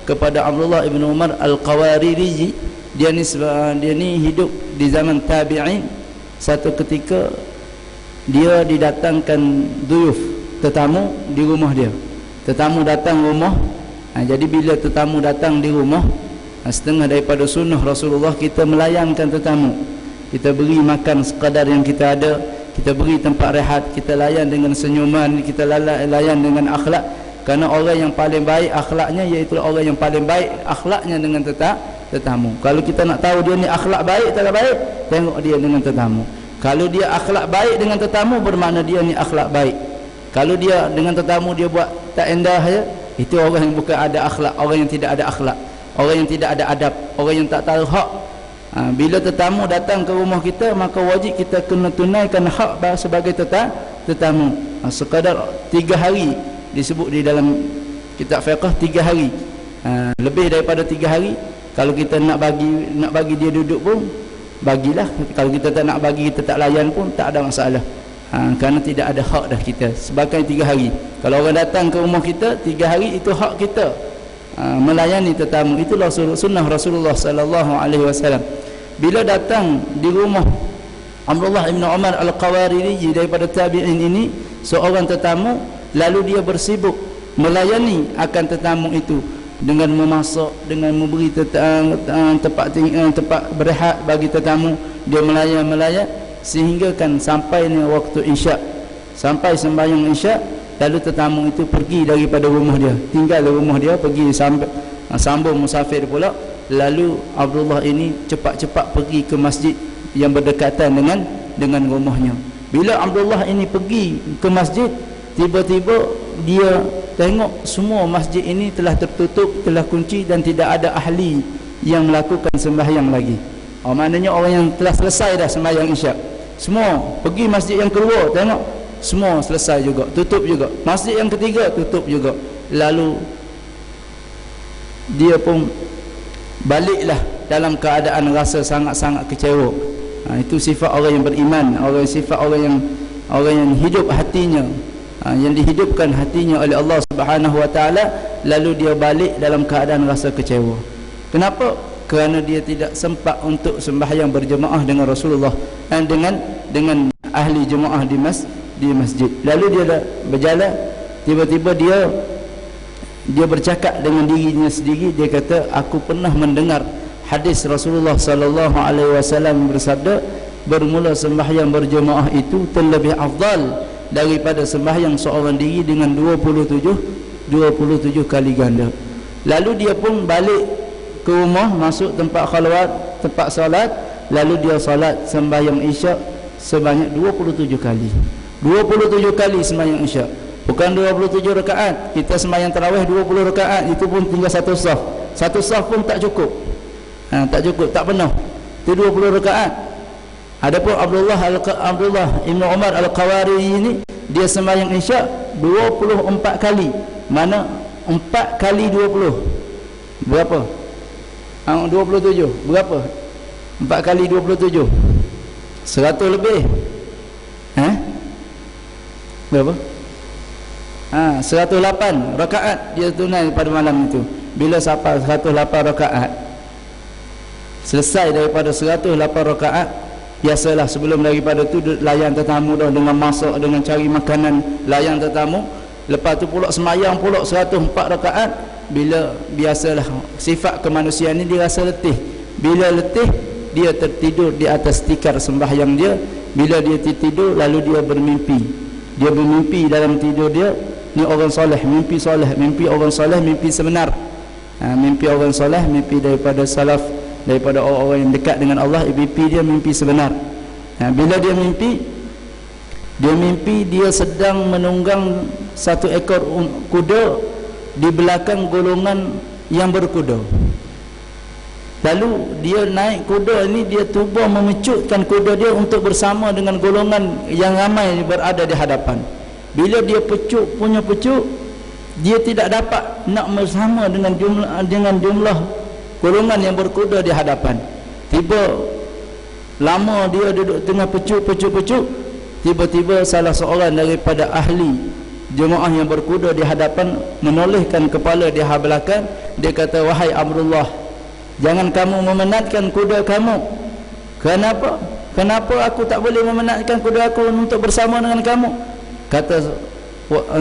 kepada Abdullah ibn Umar Al-Qawariri. Dia ni hidup di zaman tabi'in. Satu ketika dia didatangkan duyuf, tetamu di rumah dia. Tetamu datang rumah. Jadi bila tetamu datang di rumah, setengah daripada sunnah Rasulullah, kita melayankan tetamu. Kita beri makan sekadar yang kita ada, kita beri tempat rehat, kita layan dengan senyuman, kita layan dengan akhlak. Kerana orang yang paling baik akhlaknya, iaitu orang yang paling baik akhlaknya dengan tetamu. Kalau kita nak tahu dia ni akhlak baik tak baik, tengok dia dengan tetamu. Kalau dia akhlak baik dengan tetamu, bermakna dia ni akhlak baik. Kalau dia dengan tetamu dia buat tak endah ya, itu orang yang bukan ada akhlak, orang yang tidak ada akhlak, orang yang tidak ada adab, orang yang tak tahu hak. Bila tetamu datang ke rumah kita, maka wajib kita kena tunaikan hak sebagai tetamu. Sekadar 3 hari disebut di dalam kitab fiqh, 3 hari. Lebih daripada 3 hari, kalau kita nak bagi dia duduk pun bagilah. Kalau kita tak nak bagi, kita tak layan pun tak ada masalah. Kerana tidak ada hak dah kita sebagai 3 hari. Kalau orang datang ke rumah kita 3 hari, itu hak kita. melayani tetamu. Itulah sunnah Rasulullah sallallahu alaihi wasallam. Bila datang di rumah Abdullah bin Umar Al-Qawariri daripada tabi'in ini seorang tetamu, lalu dia bersibuk melayani akan tetamu itu dengan memasak, dengan memberi tempat berehat bagi tetamu. Dia melayan sehingga kan sampai waktu isyak, sampai sembahyang isyak, lalu tetamu itu pergi daripada rumah dia, tinggal di rumah dia, pergi sambung musafir pula. Lalu Abdullah ini cepat-cepat pergi ke masjid yang berdekatan dengan rumahnya. Bila Abdullah ini pergi ke masjid, tiba-tiba dia tengok semua masjid ini telah tertutup, telah kunci dan tidak ada ahli yang melakukan sembahyang lagi. Maknanya orang yang telah selesai dah sembahyang isyak. Semua pergi masjid yang kedua, tengok semua selesai juga, tutup juga. Masjid yang ketiga tutup juga. Lalu dia pun baliklah dalam keadaan rasa sangat-sangat kecewa. Itu sifat orang yang beriman, sifat orang yang hidup hatinya, yang dihidupkan hatinya oleh Allah Subhanahu wa taala. Lalu dia balik dalam keadaan rasa kecewa. Kenapa? Kerana dia tidak sempat untuk sembahyang berjemaah dengan Rasulullah dan dengan ahli jemaah di masjid. Lalu dia dah berjalan, tiba-tiba dia bercakap dengan dirinya sendiri. Dia kata, aku pernah mendengar hadis Rasulullah sallallahu alaihi wasallam bersabda, bermula sembahyang berjemaah itu terlebih afdal daripada sembahyang seorang diri dengan 27 kali ganda. Lalu dia pun balik ke rumah, masuk tempat khalwat, tempat solat. Lalu dia solat sembahyang isyak sebanyak 27 kali. 27 kali sembahyang isyak, bukan 27 rakaat. Kita sembahyang tarawih 20 rakaat, itu pun tinggal satu saf. Satu saf pun tak cukup. Tak cukup, tak penuh. Itu 20 rakaat. Adapun Abdullah Ibn Umar Al-Qawariri ini, dia sembahyang isyak 24 kali. Mana 4 kali 20 berapa? 27 berapa? 4 kali 27 100 lebih. Berapa? 108 rakaat dia tunai pada malam itu. Bila sampai 108 rakaat, selesai daripada 108 rakaat, biasalah sebelum daripada tu layan tetamu dah, dengan masak, dengan cari makanan, layan tetamu. Lepas tu pula semayang pula 104 rakaat. Bila biasalah sifat kemanusiaan ni, dia rasa letih. Bila letih, dia tertidur di atas tikar sembahyang dia. Bila dia tertidur, lalu dia bermimpi. Dia bermimpi dalam tidur dia, ni orang soleh, mimpi soleh, mimpi orang soleh, mimpi sebenar. Mimpi orang soleh, mimpi daripada salaf, daripada orang-orang yang dekat dengan Allah. Mimpi dia mimpi sebenar. Bila dia mimpi dia sedang menunggang satu ekor kuda di belakang golongan yang berkuda. Lalu dia naik kuda ini, dia cuba memecutkan kuda dia untuk bersama dengan golongan yang ramai berada di hadapan. Bila dia pecut, dia tidak dapat nak bersama dengan jumlah golongan yang berkuda di hadapan. Tiba lama dia duduk tengah pecut, tiba-tiba salah seorang daripada ahli jemaah yang berkuda di hadapan menolehkan kepala di belakang. Dia kata, wahai Abdullah, jangan kamu memenatkan kuda kamu. Kenapa aku tak boleh memenatkan kuda aku untuk bersama dengan kamu? Kata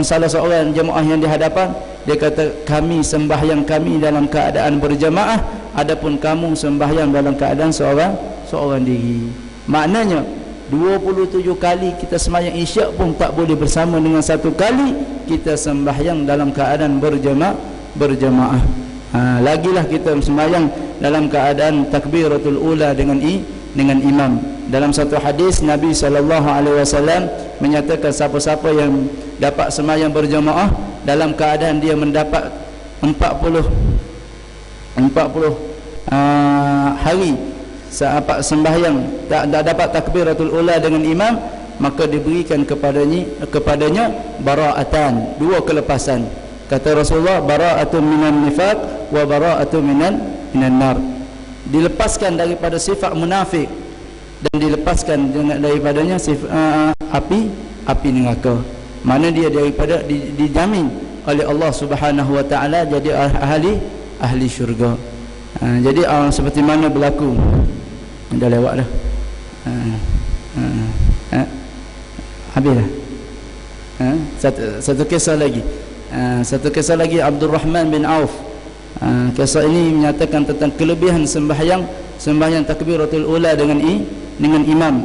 salah seorang jemaah yang di hadapan. Dia kata, kami sembahyang kami dalam keadaan berjemaah, adapun kamu sembahyang dalam keadaan seorang diri. Maknanya 27 kali kita sembahyang isyak pun tak boleh bersama dengan satu kali kita sembahyang dalam keadaan berjemaah. Lagilah kita sembahyang dalam keadaan takbiratul ula dengan imam. Dalam satu hadis Nabi SAW menyatakan, siapa-siapa yang dapat sembahyang berjemaah dalam keadaan dia mendapat 40 hari sembahyang tak dapat takbiratul ula dengan imam, maka diberikan kepadanya bara'atan, 2 kelepasan. Kata Rasulullah, bara'atun minan nifaq wa bara'atun minan nar. Dilepaskan daripada sifat munafik dan dilepaskan daripadanya sifat api neraka. Mana dia daripada dijamin oleh Allah Subhanahu wa taala jadi ahli syurga. Jadi seperti mana berlaku, dah lewat dah. Habis dah. Satu kisah lagi. Satu kisah lagi, Abdul Rahman bin Auf. Kisah ini menyatakan tentang kelebihan sembahyang takbiratul ula dengan imam.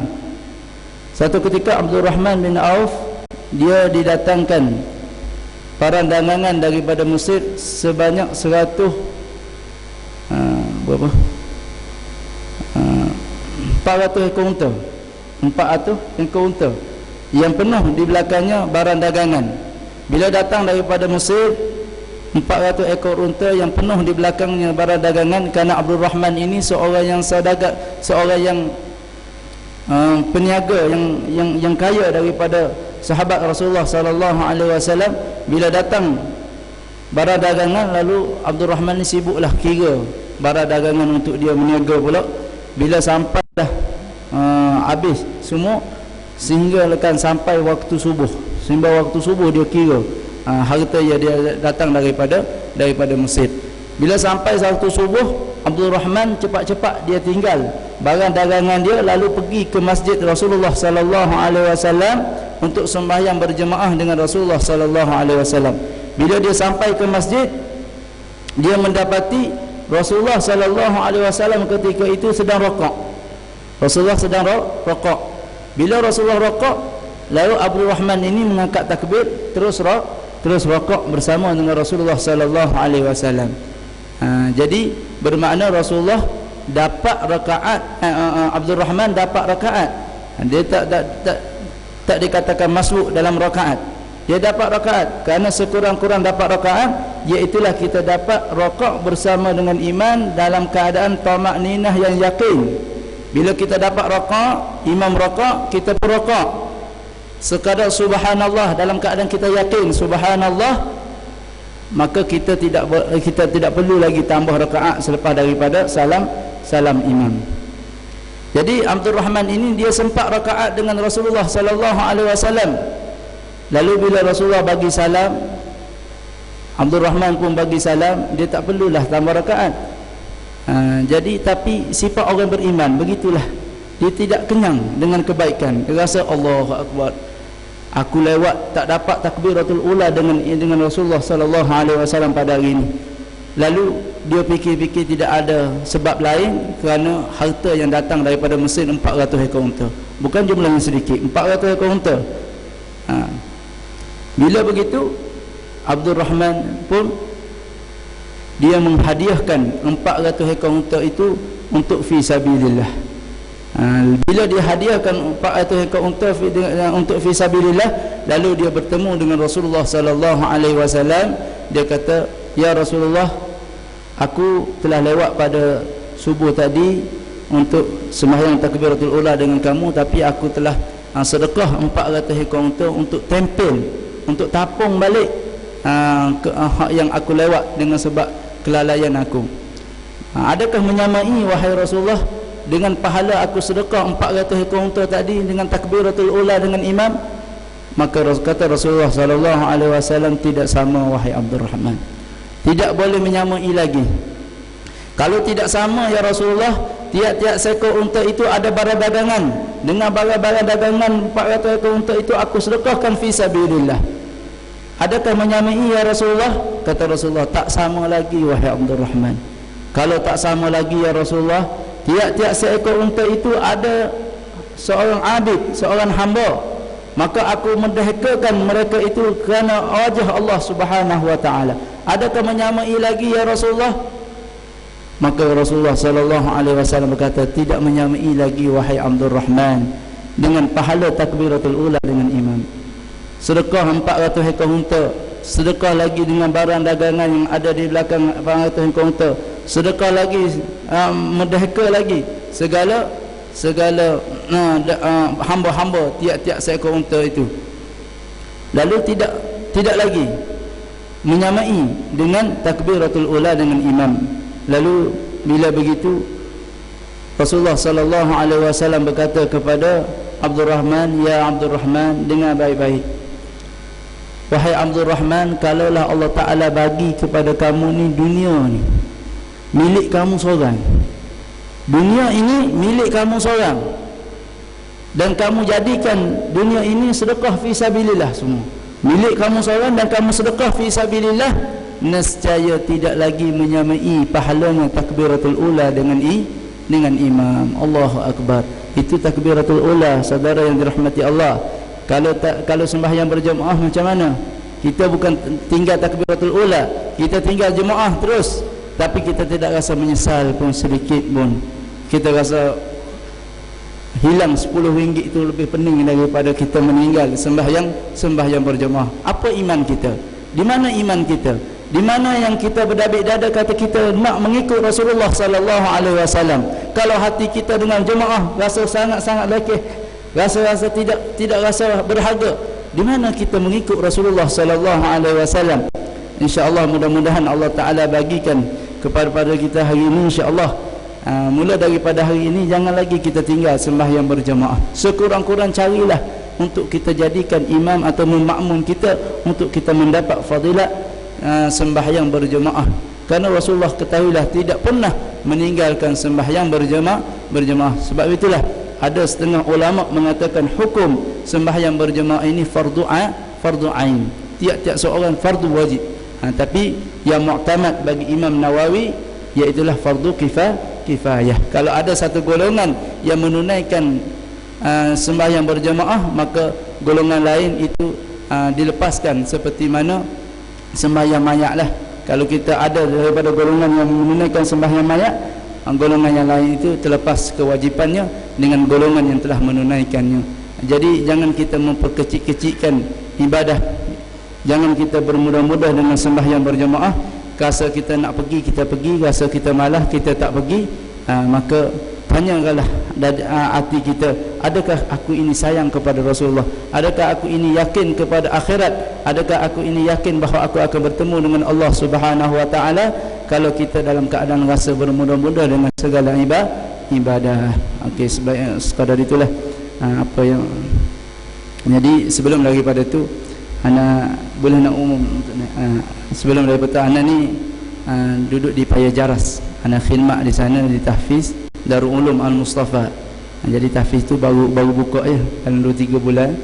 Satu ketika Abdul Rahman bin Auf, dia didatangkan parandangan daripada Mesir sebanyak 400 ekor unta. 400 ekor unta yang penuh di belakangnya barang dagangan. Bila datang daripada Mesir, 400 ekor unta yang penuh di belakangnya barang dagangan, kerana Abdul Rahman ini seorang yang saudagar, seorang yang peniaga yang kaya daripada sahabat Rasulullah sallallahu alaihi wasallam. Bila datang barang dagangan, lalu Abdul Rahman ni sibuklah kira barang dagangan untuk dia meniaga pula. Bila sampai dah habis semua, sehingga lekan sampai waktu subuh. Sehingga waktu subuh dia kira harta yang dia datang daripada Mesir. Bila sampai waktu subuh, Abdul Rahman cepat-cepat dia tinggal barang dagangan dia, lalu pergi ke masjid Rasulullah sallallahu alaihi wasallam untuk sembahyang berjemaah dengan Rasulullah sallallahu alaihi wasallam. Bila dia sampai ke masjid, dia mendapati Rasulullah sallallahu alaihi wasallam ketika itu sedang rokok. Rasulullah sedang rokok. Bila Rasulullah rokok, lalu Abdul Rahman ini mengangkat takbir, terus rokok bersama dengan Rasulullah sallallahu alaihi wasallam. Jadi bermakna Rasulullah dapat rakaat, Abdul Rahman dapat rakaat. Dia tak dikatakan masbuk dalam rakaat. Dia dapat rakaat, kerana sekurang-kurang dapat rakaat, iaitulah kita dapat rokok bersama dengan iman dalam keadaan tamakninah yang yakin. Bila kita dapat rokok, imam rokok, kita pun rokok sekadar subhanallah dalam keadaan kita yakin subhanallah, maka kita tidak perlu lagi tambah rakaat selepas daripada salam imam. Jadi Abdul Rahman ini dia sempat rakaat dengan Rasulullah sallallahu alaihi wasallam. Lalu bila Rasulullah bagi salam, Abdul Rahman pun bagi salam, dia tak perlulah tambah rakaat. Jadi tapi sifat orang beriman begitulah, dia tidak kenyang dengan kebaikan. Dia rasa Allahu akbar, aku lewat tak dapat takbiratul ula dengan Rasulullah sallallahu alaihi wasallam pada hari ini. Lalu dia fikir-fikir tidak ada sebab lain kerana harta yang datang daripada Mesir 400 ekor unta. Bukan jumlahnya sedikit, 400 ekor unta. Bila begitu, Abdul Rahman pun dia menghadiahkan 400 ekor unta itu untuk fi sabilillah. Bila dia hadiahkan 400 ekor unta untuk fi sabilillah, lalu dia bertemu dengan Rasulullah sallallahu alaihi wasallam. Dia kata, "Ya Rasulullah, aku telah lewat pada subuh tadi untuk sembahyang takbiratul ula dengan kamu, tapi aku telah sedekah 400 ekor unta untuk tempel, untuk tapung balik hak yang aku lewat dengan sebab kelalaian aku. Adakah menyamai wahai Rasulullah dengan pahala aku sedekah 400 ekor unta tadi dengan takbiratul ula dengan imam?" Maka kata Rasulullah sallallahu alaihi wasallam, "Tidak sama wahai Abdul Rahman. Tidak boleh menyamai lagi. Kalau tidak sama ya Rasulullah, tiap-tiap seekor unta itu ada barang dagangan. Dengan barang-barang dagangan 400 ekor unta itu aku sedekahkan fi sabilillah. Adakah menyamai ya Rasulullah?" Kata Rasulullah, "Tak sama lagi wahai Abdul Rahman. Kalau tak sama lagi ya Rasulullah, tiap-tiap seekor unta itu ada seorang abid, seorang hamba, maka aku mendahkakan mereka itu kerana wajah Allah Subhanahu wa taala. Adakah menyamai lagi ya Rasulullah?" Maka Rasulullah sallallahu alaihi wasallam berkata, "Tidak menyamai lagi wahai Abdul Rahman dengan pahala takbiratul ula dengan imam. Sedekah 400 ekor unta, sedekah lagi dengan barang dagangan yang ada di belakang 400 ekor unta, sedekah lagi, mendahka lagi segala hamba-hamba tiap-tiap seekor unta itu. Lalu tidak lagi menyamai dengan takbiratul ula dengan imam." Lalu bila begitu, Rasulullah sallallahu alaihi wasallam berkata kepada Abdul Rahman, "Ya Abdul Rahman, dengar baik-baik. Wahai Abdul Rahman, kalaulah Allah Ta'ala bagi kepada kamu ni dunia ni milik kamu seorang, dunia ini milik kamu seorang, dan kamu jadikan dunia ini sedekah fi sabilillah, semua milik kamu seorang dan kamu sedekah fi sabilillah, nescaya tidak lagi menyamai pahalanya takbiratul ula dengan imam. Allahu Akbar. Itu takbiratul ula, saudara yang dirahmati Allah. Kalau sembahyang berjemaah macam mana? Kita bukan tinggal takbiratul ula, kita tinggal jemaah terus, tapi kita tidak rasa menyesal pun sedikit pun. Kita rasa hilang 10 ringgit itu lebih pening daripada kita meninggal sembahyang berjemaah. Apa iman kita? Di mana iman kita? Di mana yang kita berdabik dada kata kita nak mengikut Rasulullah sallallahu alaihi wasallam? Kalau hati kita dengan jemaah rasa sangat-sangat lekeh, rasa tidak rasa berharga, di mana kita mengikut Rasulullah sallallahu alaihi wasallam? Insya-Allah mudah-mudahan Allah Taala bagikan kepada kita hari ini, insya-Allah. Mula daripada hari ini jangan lagi kita tinggal sembahyang berjemaah. Sekurang-kurang carilah untuk kita jadikan imam atau makmum kita, untuk kita mendapat fadilat sembahyang berjemaah. Karena Rasulullah ketahuilah tidak pernah meninggalkan sembahyang berjemaah. Sebab itulah ada setengah ulama mengatakan hukum sembahyang berjemaah ini fardu ain. Tiap-tiap seorang fardu wajib. Tapi yang mu'tamad bagi Imam Nawawi iaitulah fardu kifayah. Kalau ada satu golongan yang menunaikan sembahyang berjemaah, maka golongan lain itu dilepaskan, seperti mana sembahyang mayat lah. Kalau kita ada daripada golongan yang menunaikan sembahyang mayat, golongan yang lain itu terlepas kewajipannya dengan golongan yang telah menunaikannya. Jadi jangan kita memperkecil-kecilkan ibadah, jangan kita bermudah-mudah dengan sembahyang berjemaah. Rasa kita nak pergi, kita pergi. Rasa kita malas, kita tak pergi. Maka tanyakanlah hati kita, adakah aku ini sayang kepada Rasulullah? Adakah aku ini yakin kepada akhirat? Adakah aku ini yakin bahawa aku akan bertemu dengan Allah Subhanahu wa taala? Kalau kita dalam keadaan rasa bermudah-mudah dengan segala ibadah. Okey, sekadar itulah apa yang jadi. Sebelum daripada itu, ana boleh nak umum sebelum daripada ana ni duduk di Paya Jaras, ana khidmat di sana di tahfiz Darul Ulum Al-Mustafa. Jadi tahfiz tu baru buka ya, dalam 2-3 bulan.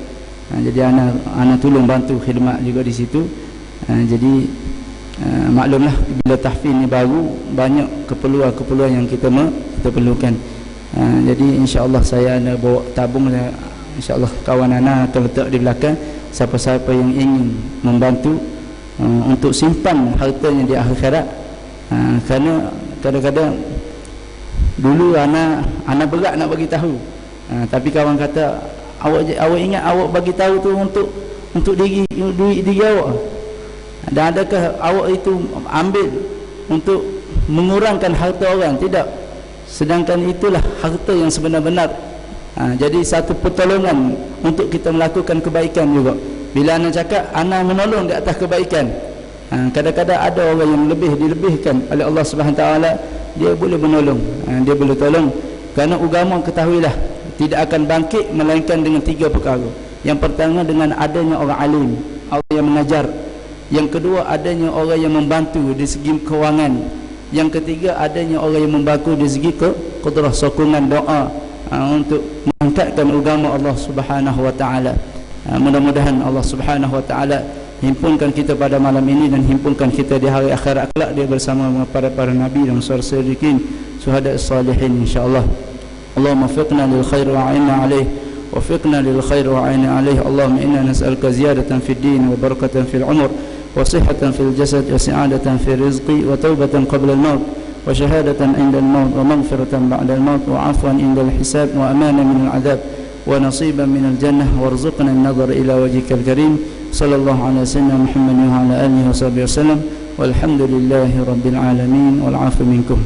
Jadi ana tolong bantu khidmat juga di situ. Jadi maklumlah bila tahfiz ni baru, banyak keperluan yang kita perlukan. Jadi insya-Allah saya ada bawa tabung, insya-Allah kawan ana akan letak di belakang. Siapa-siapa yang ingin membantu untuk simpan hartanya di akhirat. Kerana kadang-kadang dulu anak berat nak bagi tahu, tapi kawan kata awak ingat awak bagi tahu tu untuk diri awak, dan adakah awak itu ambil untuk mengurangkan harta orang? Tidak. Sedangkan itulah harta yang sebenar-benar. Jadi satu pertolongan untuk kita melakukan kebaikan juga. Bila anak cakap anak menolong di atas kebaikan, kadang-kadang ada orang yang dilebihkan oleh Allah Subhanahu taala, dia boleh menolong, dia boleh tolong. Kerana agama ketahuilah tidak akan bangkit melainkan dengan 3 perkara. Yang pertama dengan adanya orang alim, orang yang mengajar. Yang kedua adanya orang yang membantu di segi kewangan. Yang ketiga adanya orang yang membantu di segi qudrah, sokongan doa untuk mengangkatkan agama Allah Subhanahu wa taala. Mudah-mudahan Allah Subhanahu wa taala himpunkan kita pada malam ini dan himpunkan kita di hari akhirat kelak dia bersama para nabi dan siddiqin, syuhada salihin insyaallah. Allahumma waffiqna lil khair wa a'inna alayh, waffiqna lil khair wa a'inna alayh. Allahumma inna nas'aluka ziyadatan fid din wa barakatan fil umr wa sihhatan fil jasad wa sa'adatan fil rizqi wa taubatan qabla al maut wa shahadatan 'inda al maut wa maghfiratan ba'da al maut wa 'afwan 'inda al hisab wa amana min al 'adab wa nasiban min al jannah warzuqna an-nadhar ila wajhikal karim. Sallallahu alaihi wasallam Muhammad wa ala alihi wa sahbihi wasallam walhamdulillahi rabbil alamin wal 'afu minkum.